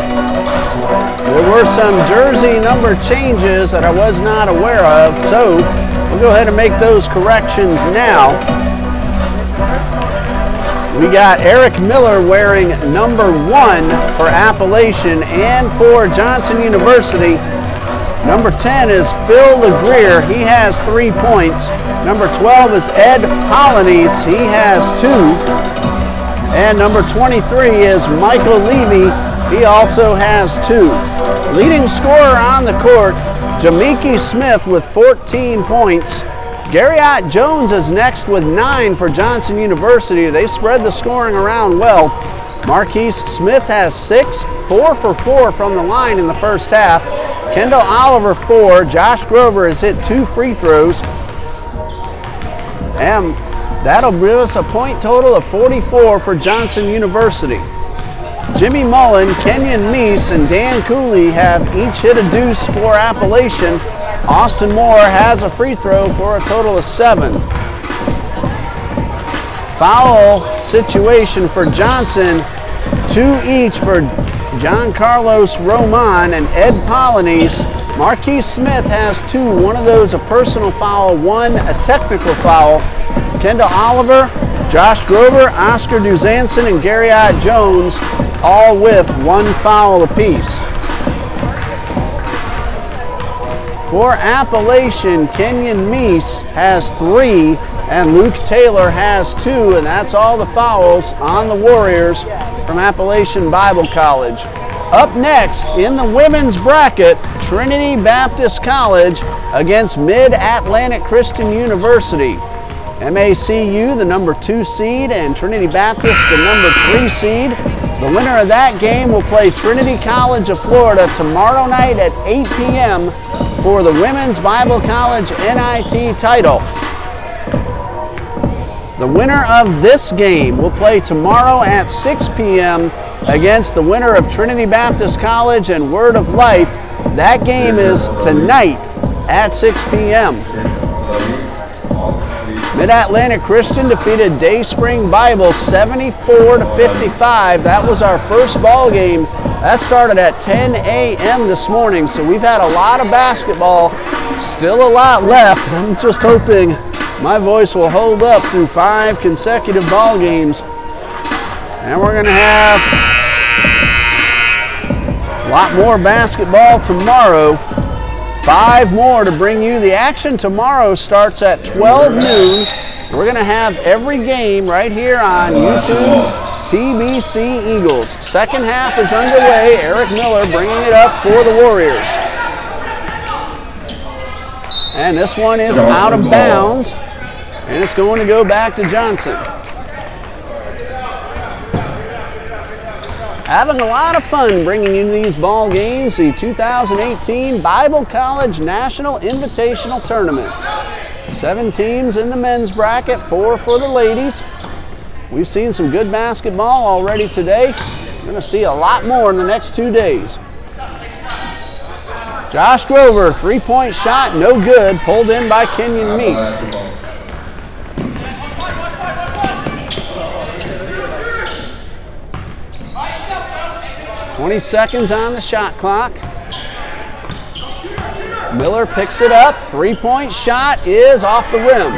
There were some jersey number changes that I was not aware of, so we'll go ahead and make those corrections now. We got Eric Miller wearing number 1 for Appalachian, and for Johnson University, number 10 is Phil LeGrier. He has 3 points. Number 12 is Ed Polynice. He has 2. And number 23 is Michael Levy. He also has 2. Leading scorer on the court, Jamiki Smith with 14 points. Garriott Jones is next with 9 for Johnson University. They spread the scoring around well. Marquise Smith has 6, 4 for 4 from the line in the first half. Kendall Oliver 4. Josh Grover has hit 2 free throws. And that'll give us a point total of 44 for Johnson University. Jimmy Mullen, Kenyon Meese, and Dan Cooley have each hit a deuce for Appalachian. Austin Moore has a free throw for a total of 7. Foul situation for Johnson, 2 each for John Carlos Roman and Ed Polynice. Marquise Smith has 2, one of those a personal foul, 1 a technical foul. Kendall Oliver, Josh Grover, Oscar Duzanson, and Garriott Jones all with 1 foul apiece. For Appalachian, Kenyon Meese has 3 and Luke Taylor has 2, and that's all the fouls on the Warriors from Appalachian Bible College. Up next in the women's bracket, Trinity Baptist College against Mid-Atlantic Christian University. MACU, the number 2 seed, and Trinity Baptist, the number 3 seed. The winner of that game will play Trinity College of Florida tomorrow night at 8 p.m. for the Women's Bible College NIT title. The winner of this game will play tomorrow at 6 p.m. against the winner of Trinity Baptist College and Word of Life. That game is tonight at 6 p.m. Mid-Atlantic Christian defeated Dayspring Bible 74-55. That was our first ball game. That started at 10 a.m. this morning, so we've had a lot of basketball. Still a lot left. I'm just hoping my voice will hold up through 5 consecutive ball games. And we're going to have a lot more basketball tomorrow. 5 more to bring you. The action tomorrow starts at 12 noon. We're going to have every game right here on YouTube, TBC Eagles. Second half is underway. Eric Miller bringing it up for the Warriors. And this one is out of bounds, and it's going to go back to Johnson. Having a lot of fun bringing you these ball games, the 2018 Bible College National Invitational Tournament. 7 teams in the men's bracket, 4 for the ladies. We've seen some good basketball already today. We're going to see a lot more in the next 2 days. Josh Grover, 3-point shot, no good, pulled in by Kenyon Meese. 20 seconds on the shot clock. Miller picks it up. 3-point shot is off the rim.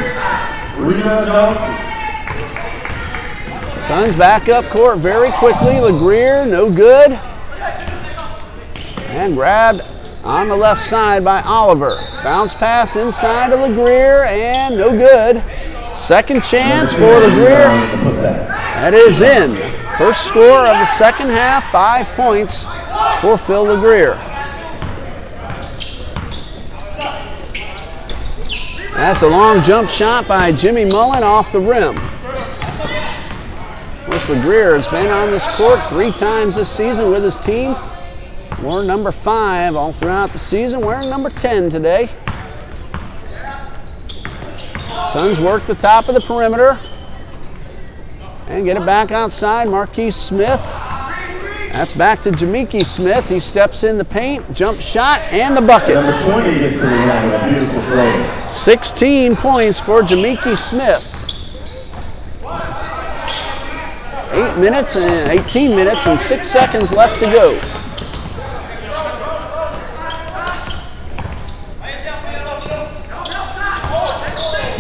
Suns back up court very quickly. LeGrier, no good. And grabbed on the left side by Oliver. Bounce pass inside to LeGrier and no good. Second chance for LeGrier. That is in. First score of the second half, 5 points for Phil LeGrier. That's a long jump shot by Jimmy Mullen off the rim. Of course, LeGrier has been on this court 3 times this season with his team. Wore number 5 all throughout the season, wearing number 10 today. Suns work the top of the perimeter and get it back outside. Marquise Smith. That's back to Jamiki Smith. He steps in the paint, jump shot, and the bucket. Number 20 gets to the line with a beautiful throw. 16 points for Jamiki Smith. 18 minutes and 6 seconds left to go.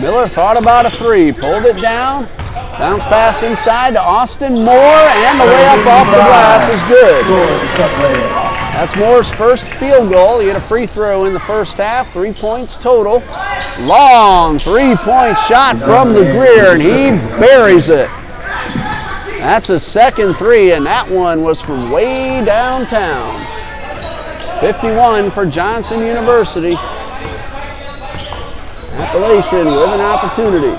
Miller thought about a 3, pulled it down. Bounce pass inside to Austin Moore, and the layup off the glass is good. That's Moore's first field goal. He had a free throw in the first half, 3 points total. Long 3-point shot from the Greer, and he buries it. That's a second 3, and that one was from way downtown. 51 for Johnson University. Appalachian with an opportunity.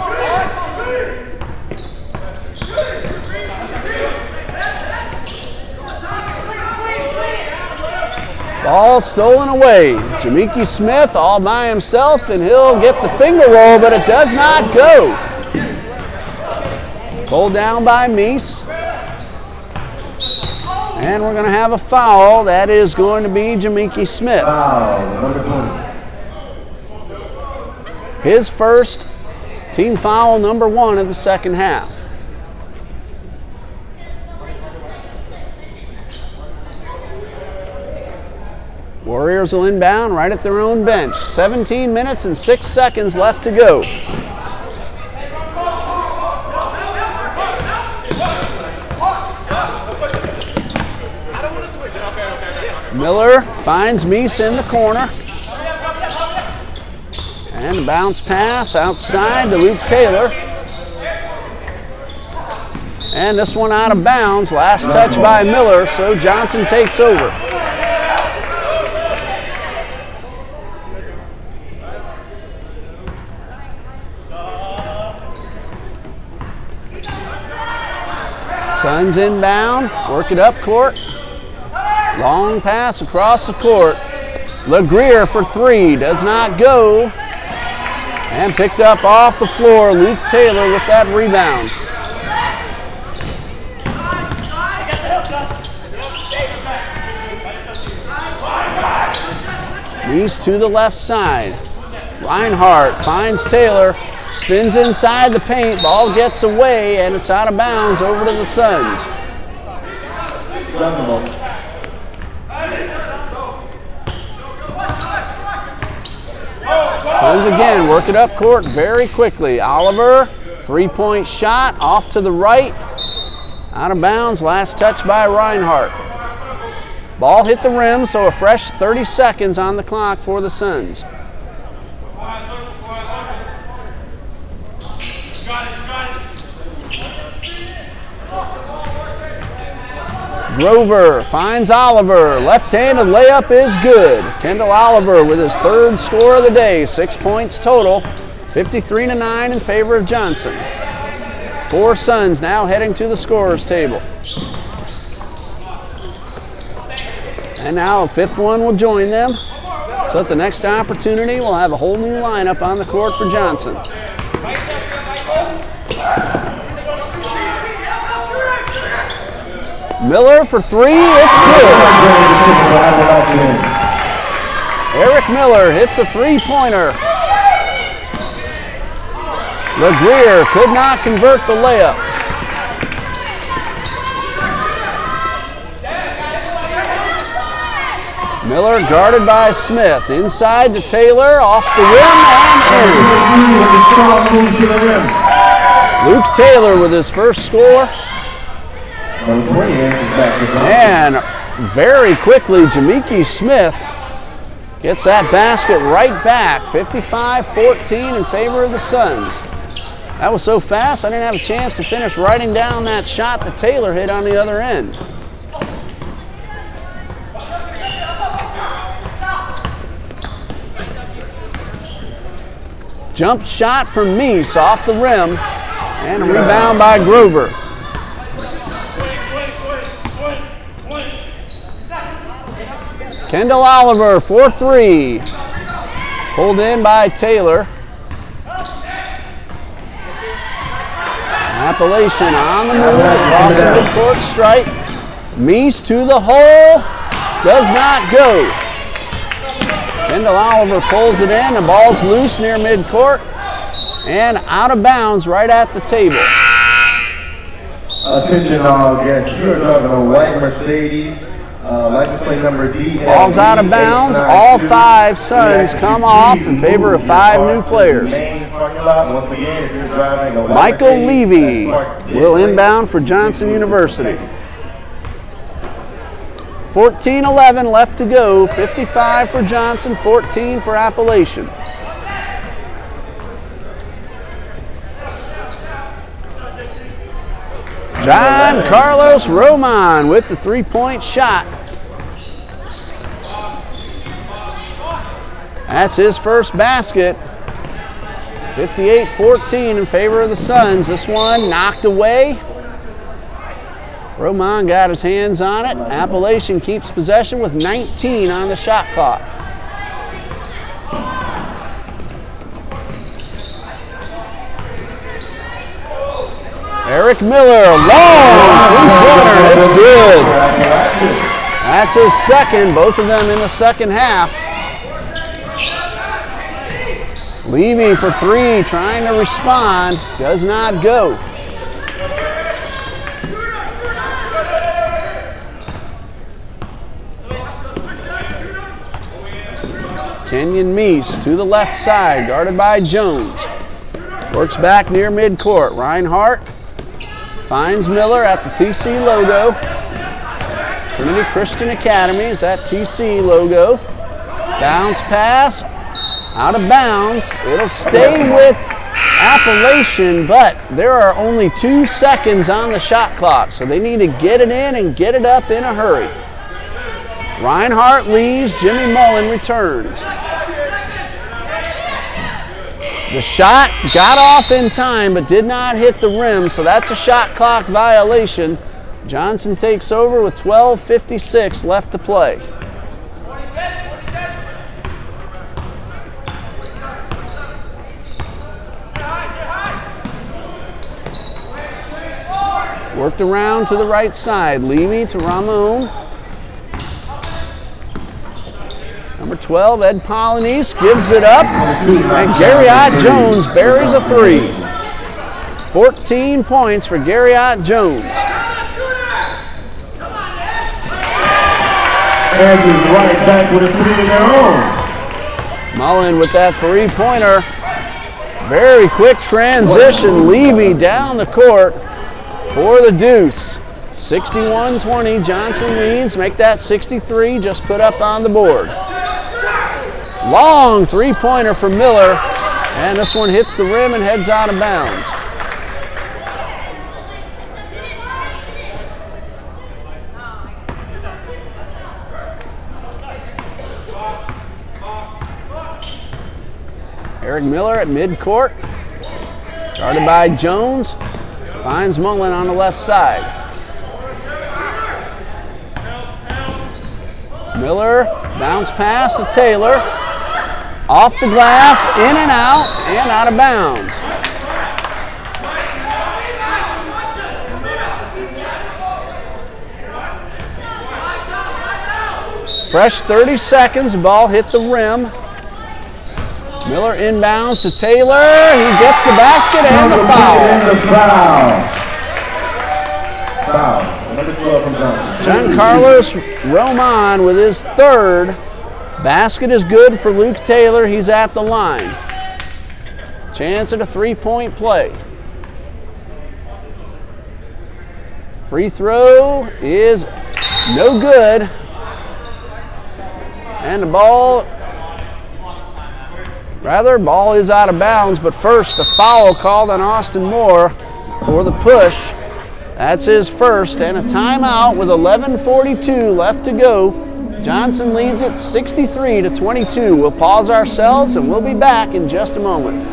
Ball stolen away. Jamiki Smith all by himself, and he'll get the finger roll, but it does not go. Pulled down by Meese. And we're going to have a foul. That is going to be Jamiki Smith. Number 20. His first team foul, number 1 of the second half. Warriors will inbound right at their own bench. 17 minutes and 6 seconds left to go. Miller finds Meese in the corner. And a bounce pass outside to Luke Taylor. And this one out of bounds. Last touch by Miller, so Johnson takes over. Suns inbound, work it up court. Long pass across the court. LeGrier for 3, does not go. And picked up off the floor, Luke Taylor with that rebound. Meese to the left side. Reinhardt finds Taylor, spins inside the paint, ball gets away, and it's out of bounds over to the Suns. Suns again work it up court very quickly. Oliver, 3-point shot off to the right. Out of bounds, last touch by Reinhardt. Ball hit the rim, so a fresh 30 seconds on the clock for the Suns. Grover finds Oliver. Left-handed layup is good. Kendall Oliver with his 3rd score of the day. 6 points total. 53-9 in favor of Johnson. 4 Suns now heading to the scorer's table. And now a 5th one will join them. So at the next opportunity, we'll have a whole new lineup on the court for Johnson. Miller for 3, it's good. Eric Miller hits a 3-pointer. LeGrier could not convert the layup. Miller guarded by Smith. Inside to Taylor, off the rim and in. Luke Taylor with his first score. And very quickly, Jamiki Smith gets that basket right back. 55-14 in favor of the Suns. That was so fast, I didn't have a chance to finish writing down that shot that Taylor hit on the other end. Jump shot from Meese off the rim, and a rebound by Grover. Kendall Oliver, 4-3. Pulled in by Taylor. Appalachian on the move, across the midcourt stripe. Meese to the hole, does not go. Kendall Oliver pulls it in, the ball's loose near midcourt and out of bounds right at the table. Attention all guests, you are driving a white Mercedes, license plate number D. Ball's out of bounds, all 5 Suns come off in favor of 5 new players. Michael Levy will inbound for Johnson University. 14-11 left to go, 55 for Johnson, 14 for Appalachian. John Carlos Roman with the 3-point shot. That's his first basket. 58-14 in favor of the Suns. This one knocked away. Roman got his hands on it. Appalachian keeps possession with 19 on the shot clock. Eric Miller, long three-pointer, it's good. That's his second, both of them in the second half. Levy for 3, trying to respond, does not go. Kenyon Meese to the left side, guarded by Jones. Works back near midcourt. Reinhardt finds Miller at the TC logo. Trinity Christian Academy is that TC logo. Bounce pass, out of bounds. It'll stay with Appalachian, but there are only 2 seconds on the shot clock, so they need to get it in and get it up in a hurry. Reinhardt leaves, Jimmy Mullen returns. The shot got off in time but did not hit the rim, so that's a shot clock violation. Johnson takes over with 12:56 left to play. Worked around to the right side. Levy to Ramon. Number 12, Ed Polynice gives it up, and Garriott Jones buries a 3. 14 points for Garriott Jones. Kansas right back with a 3 of their own. Mullen with that 3-pointer. Very quick transition. Levy down the court for the deuce. 61-20, Johnson leads. Make that 63, just put up on the board. Long 3-pointer for Miller, and this one hits the rim and heads out of bounds. Eric Miller at midcourt, guarded by Jones, finds Mullen on the left side. Miller, bounce pass to Taylor. Off the glass, in and out of bounds. Fresh 30 seconds, ball hit the rim. Miller inbounds to Taylor. He gets the basket and the foul. Foul. Number 12 from Johnson. John Carlos Roman with his 3rd. Basket is good for Luke Taylor. He's at the line. Chance at a 3-point play. Free throw is no good. And the ball is out of bounds, but first a foul called on Austin Moore for the push. That's his first, and a timeout with 11:42 left to go. Johnson leads it 63-22. We'll pause ourselves and we'll be back in just a moment.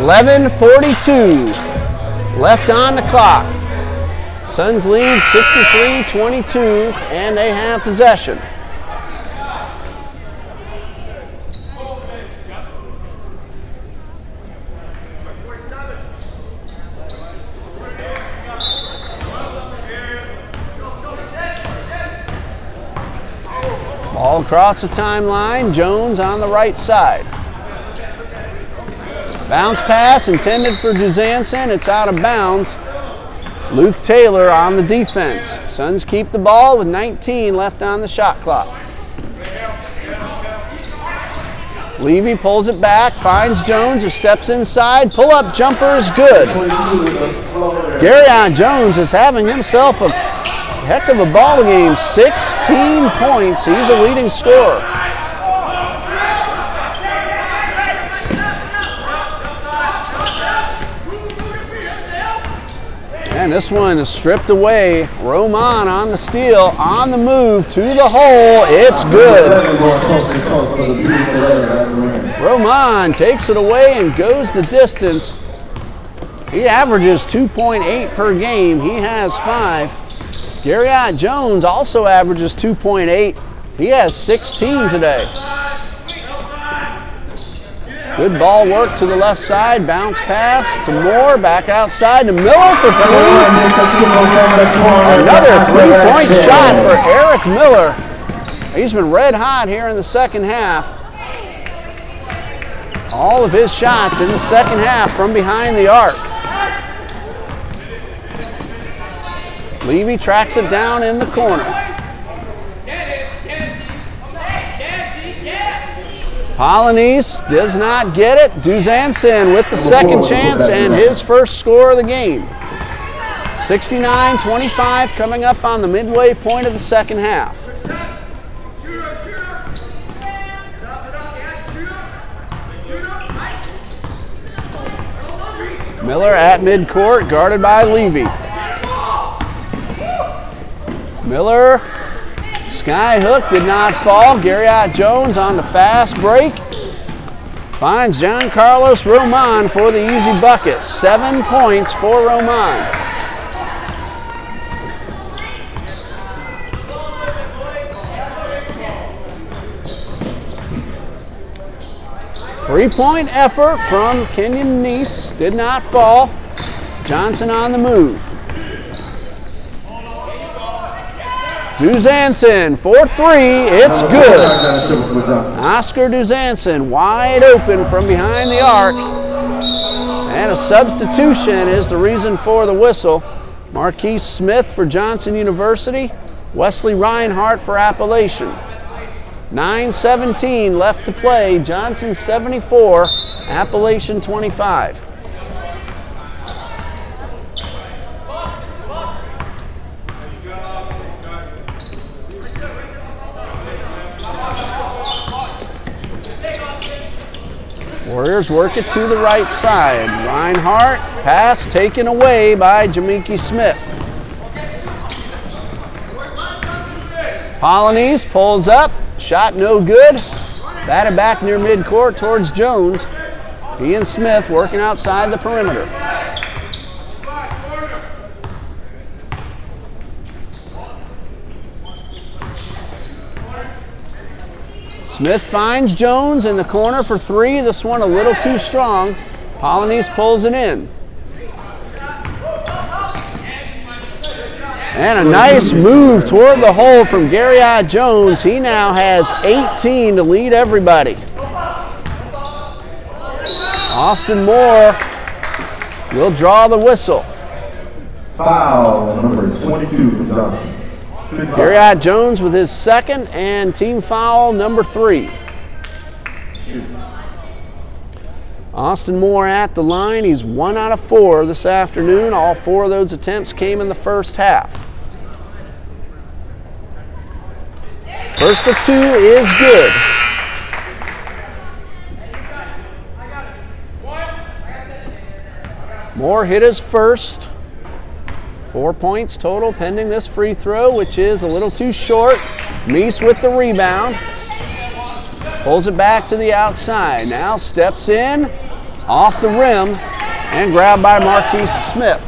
11:42 left on the clock. Suns lead 63-22, and they have possession. Ball across the timeline, Jones on the right side. Bounce pass intended for Duzanson, it's out of bounds. Luke Taylor on the defense. Suns keep the ball with 19 left on the shot clock. Levy pulls it back, finds Jones, who steps inside. Pull-up jumper is good. Garyon Jones is having himself a heck of a ball game. 16 points. He's a leading scorer. And this one is stripped away. Roman on the steal, on the move to the hole. It's good. Roman takes it away and goes the distance. He averages 2.8 per game. He has 5. Garyon Jones also averages 2.8. He has 16 today. Good ball work to the left side, bounce pass to Moore, back outside to Miller for 3. Another three-point shot for Eric Miller. He's been red hot here in the second half. All of his shots in the second half from behind the arc. Levy tracks it down in the corner. Polynice does not get it. Duzanson with the second chance and his first score of the game. 69-25 coming up on the midway point of the second half. Miller at midcourt, guarded by Levy. Miller, sky hook did not fall. Garyon Jones on the fast break. Finds John Carlos Roman for the easy bucket. 7 points for Roman. Three-point effort from Kenyon Neese. Did not fall. Johnson on the move. Duzanson for 3, it's good. Oscar Duzanson wide open from behind the arc. And a substitution is the reason for the whistle. Marquise Smith for Johnson University, Wesley Reinhardt for Appalachian. 9:17 left to play, Johnson 74, Appalachian 25. Warriors work it to the right side. Reinhardt, pass taken away by Jamiki Smith. Polynice pulls up, shot no good. Batted back near midcourt towards Jones. He and Smith working outside the perimeter. Smith finds Jones in the corner for 3. This one a little too strong. Polynice pulls it in. And a nice move toward the hole from Garyon Jones. He now has 18 to lead everybody. Austin Moore will draw the whistle. Foul number 22 for Johnson. Garyon Jones with his second and team foul number 3. Austin Moore at the line. He's 1 out of 4 this afternoon. All 4 of those attempts came in the first half. First of 2 is good. Moore hit his first. 4 points total pending this free throw, which is a little too short. Meese with the rebound. Pulls it back to the outside. Now steps in. Off the rim and grabbed by Marquise Smith.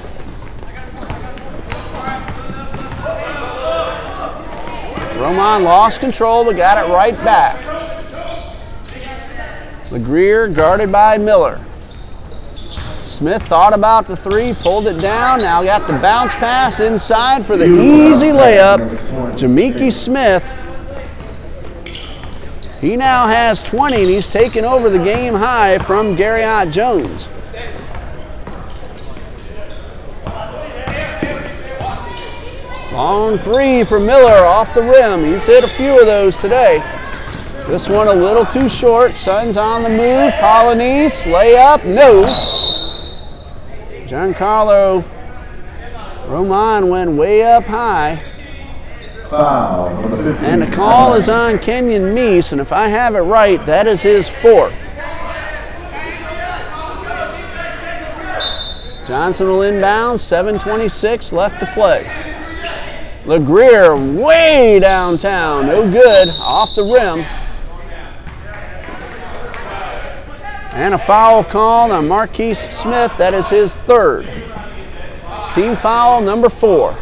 Roman lost control but got it right back. LeGrier guarded by Miller. Smith thought about the three, pulled it down, now got the bounce pass inside for the easy layup. Jamiki Smith, he now has 20 and he's taken over the game high from Garriott Jones. Long three for Miller off the rim. He's hit a few of those today. This one a little too short. Suns on the move. Polynice, layup, no. Giancarlo Roman went way up high. Foul. And the call is on Kenyon Meese, and if I have it right, that is his fourth. Johnson will inbound, 7:26 left to play. LeGrier way downtown, no good, off the rim. And a foul called on Marquise Smith, that is his third. It's team foul number 4.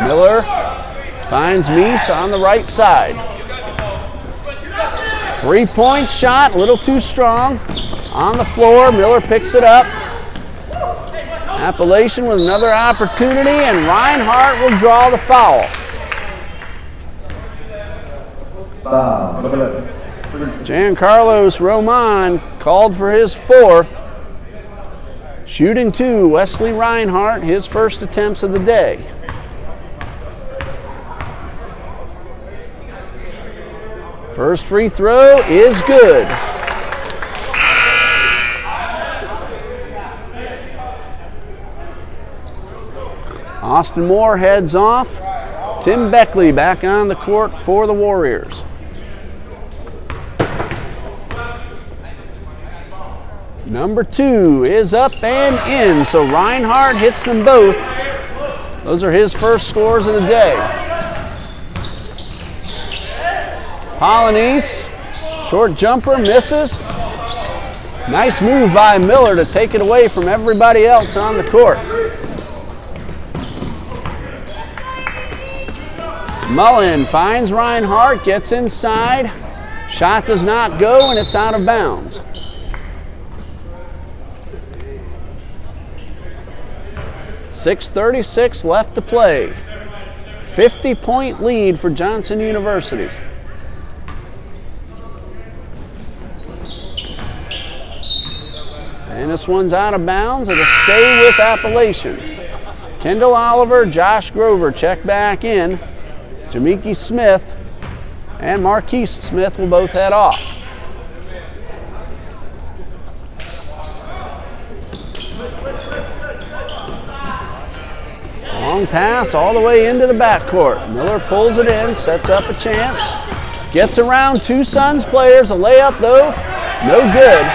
Miller finds Meese on the right side. 3-point shot, a little too strong. On the floor, Miller picks it up. Appalachian with another opportunity, and Reinhardt will draw the foul. Giancarlo Roman called for his fourth. Shooting 2, Wesley Reinhardt, his first attempts of the day. First free throw is good. Austin Moore heads off. Tim Beckley back on the court for the Warriors. Number 2 is up and in, so Reinhardt hits them both. Those are his first scores of the day. Polynice, short jumper, misses. Nice move by Miller to take it away from everybody else on the court. Mullen finds Reinhardt, gets inside. Shot does not go, and it's out of bounds. .36 left to play. 50-point lead for Johnson University. And this one's out of bounds. It'll stay with Appalachian. Kendall Oliver, Josh Grover check back in. Jamiki Smith and Marquise Smith will both head off. Long pass all the way into the backcourt. Miller pulls it in, sets up a chance. Gets around 2 Suns players. A layup though, no good.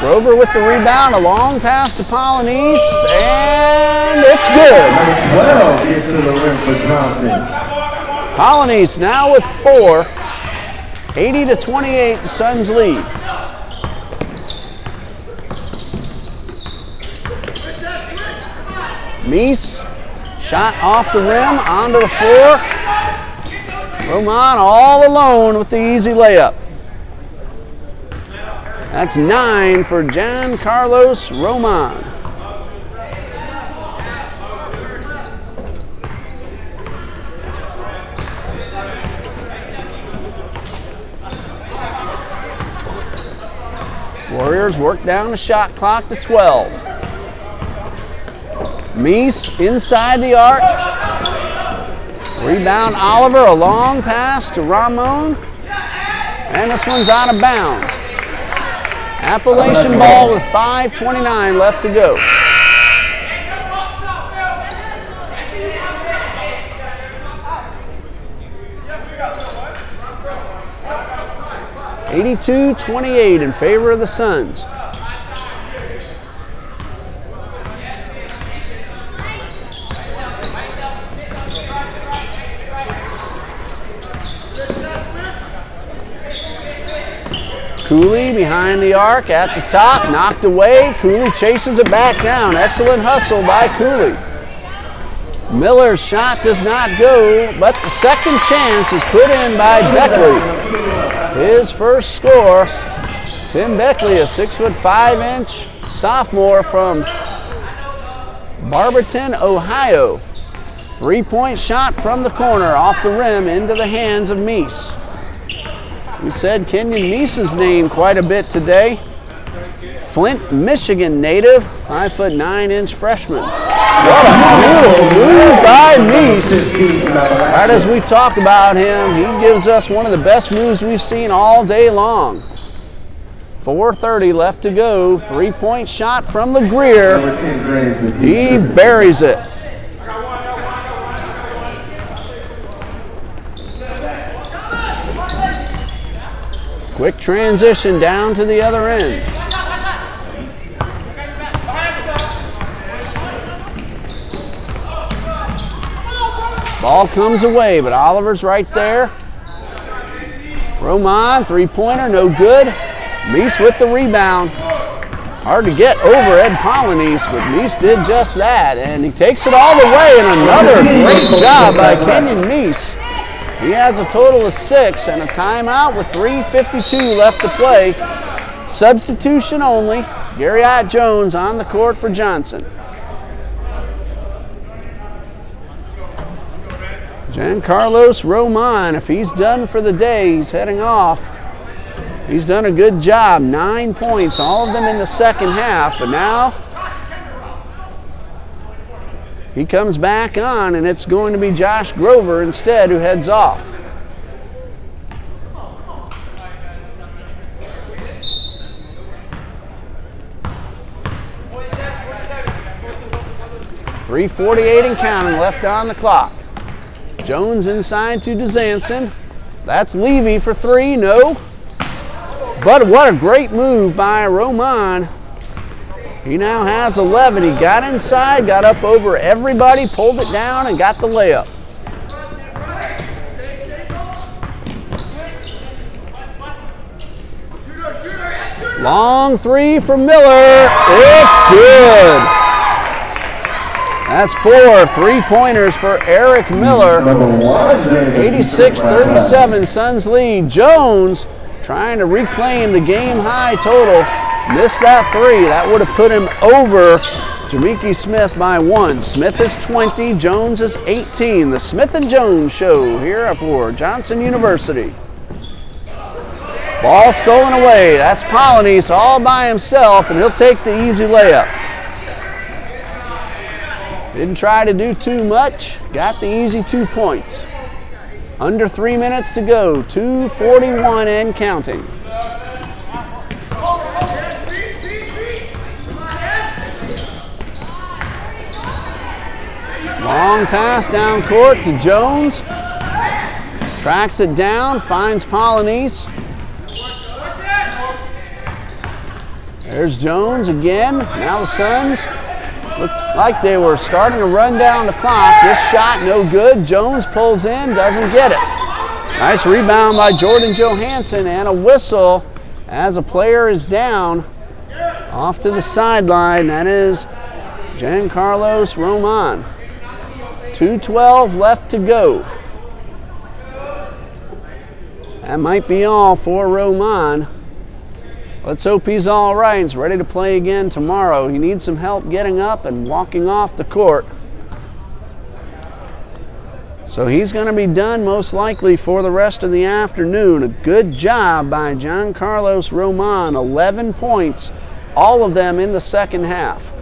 Grover with the rebound, a long pass to Polynice, and it's good. Number 12 gets to the rim for Johnson. Polynice now with 4. 80-28, the Suns lead. Meese, shot off the rim, onto the floor. Roman all alone with the easy layup. That's 9 for Giancarlo Roman. Warriors work down the shot clock to 12. Meese inside the arc. Rebound Oliver, a long pass to Ramon. And this one's out of bounds. Appalachian ball with 5:29 left to go. .82-28 in favor of the Suns. Cooley behind the arc at the top, knocked away. Cooley chases it back down. Excellent hustle by Cooley. Miller's shot does not go, but the second chance is put in by Beckley. His first score. Tim Beckley, a 6'5" sophomore from Barberton, Ohio. Three-point shot from the corner, off the rim, into the hands of Meese. We said Kenyon Meese's name quite a bit today. Flint, Michigan native, 5'9" freshman. What a beautiful move by Meese. Right as we talk about him, he gives us one of the best moves we've seen all day long. 4:30 left to go. Three-point shot from the Greer. He buries it. Quick transition down to the other end. Ball comes away, but Oliver's right there. Roman, three-pointer, no good. Meese with the rebound. Hard to get over Ed Polynice, but Meese did just that, and he takes it all the way, and another great job by Kenyon Meese. He has a total of 6 and a timeout with 3:52 left to play. Substitution only. Garriott Jones on the court for Johnson. Giancarlos Roman, if he's done for the day, he's heading off. He's done a good job. 9 points, all of them in the second half, but now he comes back on, and it's going to be Josh Grover instead who heads off. .348 and counting left on the clock. Jones inside to DeZanson. That's Levy for three, no. But what a great move by Roman. He now has 11. He got inside, got up over everybody, pulled it down, and got the layup. Long three from Miller. It's good. That's 4 3-pointers for Eric Miller. 86-37, Suns lead. Jones trying to reclaim the game-high total. Missed that three. That would have put him over Jamiki Smith by 1. Smith is 20, Jones is 18. The Smith and Jones show here for Johnson University. Ball stolen away. That's Polynice all by himself, and he'll take the easy layup. Didn't try to do too much. Got the easy 2 points. Under 3 minutes to go. 2:41 and counting. Long pass down court to Jones. Tracks it down, finds Polynice. There's Jones again. Now the Suns look like they were starting to run down the clock. This shot no good. Jones pulls in, doesn't get it. Nice rebound by Jordan Johansson, and a whistle as a player is down off to the sideline. That is Giancarlos Roman. 2:12 left to go. That might be all for Roman. Let's hope he's all right. He's ready to play again tomorrow. He needs some help getting up and walking off the court. So he's going to be done most likely for the rest of the afternoon. A good job by Giancarlos Roman. 11 points, all of them in the second half.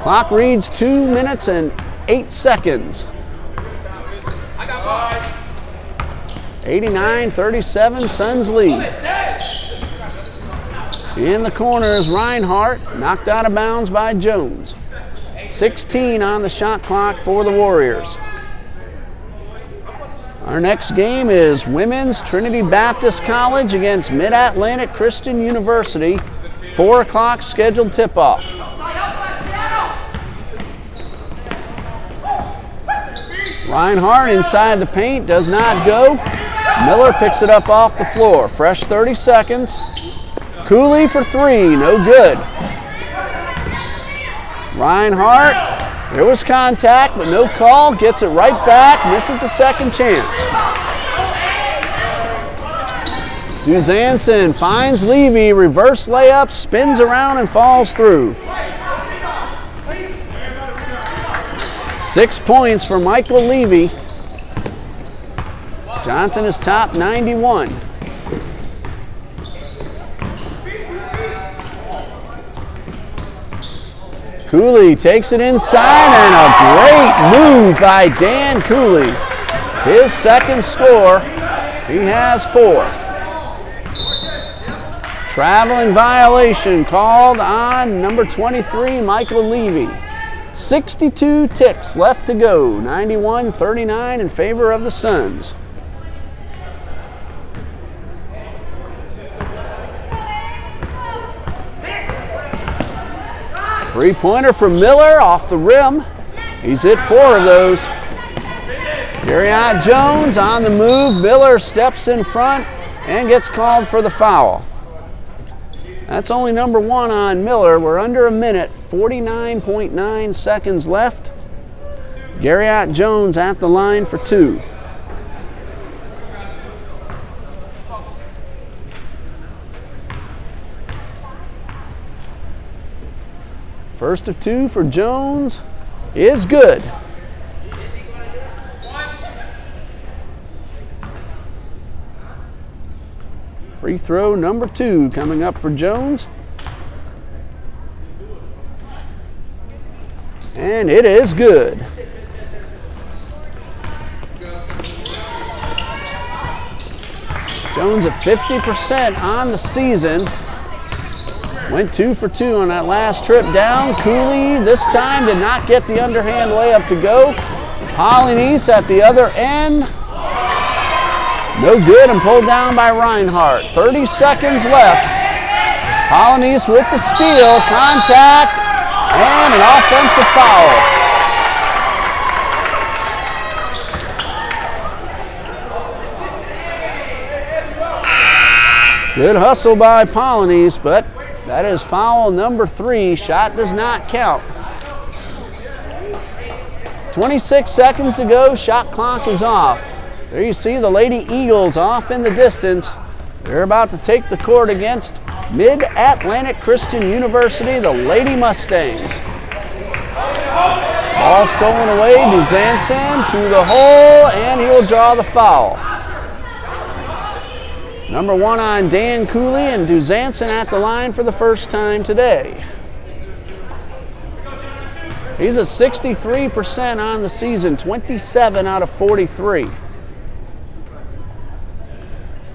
Clock reads 2 minutes and 8 seconds. 89-37, Suns lead. In the corner is Reinhardt, knocked out of bounds by Jones. 16 on the shot clock for the Warriors. Our next game is Women's Trinity Baptist College against Mid-Atlantic Christian University. 4 o'clock scheduled tip-off. Reinhardt inside the paint, does not go. Miller picks it up off the floor. Fresh 30 seconds. Cooley for three, no good. Reinhardt, there was contact, but no call. Gets it right back, misses a second chance. Duzanson finds Levy, reverse layup, spins around and falls through. 6 points for Michael Levy. Johnson is top 91. Cooley takes it inside, and a great move by Dan Cooley. His second score, he has 4. Traveling violation called on number 23, Michael Levy. 62 ticks left to go, 91-39 in favor of the Suns. Three-pointer from Miller off the rim. He's hit 4 of those. Garriott Jones on the move. Miller steps in front and gets called for the foul. That's only number 1 on Miller. We're under a minute, 49.9 seconds left. Garriott Jones at the line for 2. First of 2 for Jones is good. Free throw number 2 coming up for Jones. And it is good. Jones at 50% on the season. Went 2 for 2 on that last trip down. Cooley this time did not get the underhand layup to go. Polynice at the other end. No good and pulled down by Reinhardt. 30 seconds left. Polynice with the steal, contact, and an offensive foul. Good hustle by Polynice, but that is foul number 3. Shot does not count. 26 seconds to go. Shot clock is off. There you see the Lady Eagles off in the distance. They're about to take the court against Mid-Atlantic Christian University, the Lady Mustangs. Ball stolen away. Duzanson to the hole, and he will draw the foul. Number 1 on Dan Cooley, and Duzanson at the line for the first time today. He's at 63% on the season, 27 out of 43.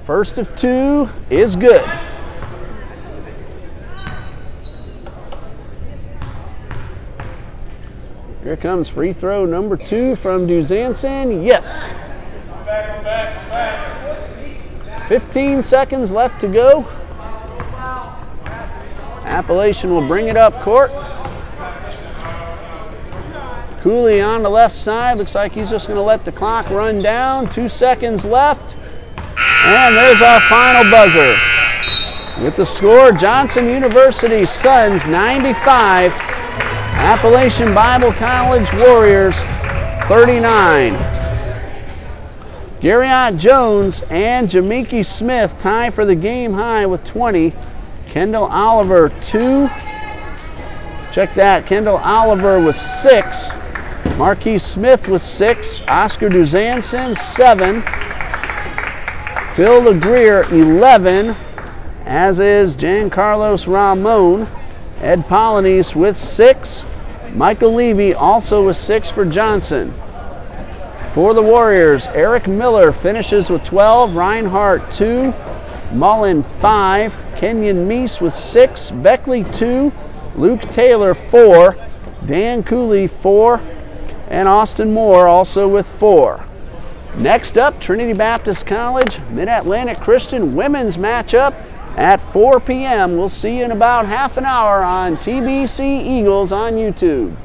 First of 2 is good. Here comes free throw number 2 from Duzanson. Yes. 15 seconds left to go. Appalachian will bring it up court. Cooley on the left side. Looks like he's just going to let the clock run down. 2 seconds left. And there's our final buzzer. With the score, Johnson University Suns 95, Appalachian Bible College Warriors 39. Garriott Jones and Jamiki Smith tie for the game high with 20. Kendall Oliver 2. Check that, Kendall Oliver with 6. Marquise Smith with 6. Oscar Duzanson 7. Phil LeGrier 11, as is Giancarlos Ramon. Ed Polynice with 6. Michael Levy also with 6 for Johnson. For the Warriors, Eric Miller finishes with 12, Reinhardt 2, Mullen 5, Kenyon Meese with 6, Beckley 2, Luke Taylor 4, Dan Cooley 4, and Austin Moore also with 4. Next up, Trinity Baptist College, Mid-Atlantic Christian women's matchup at 4 p.m. We'll see you in about half an hour on TBC Eagles on YouTube.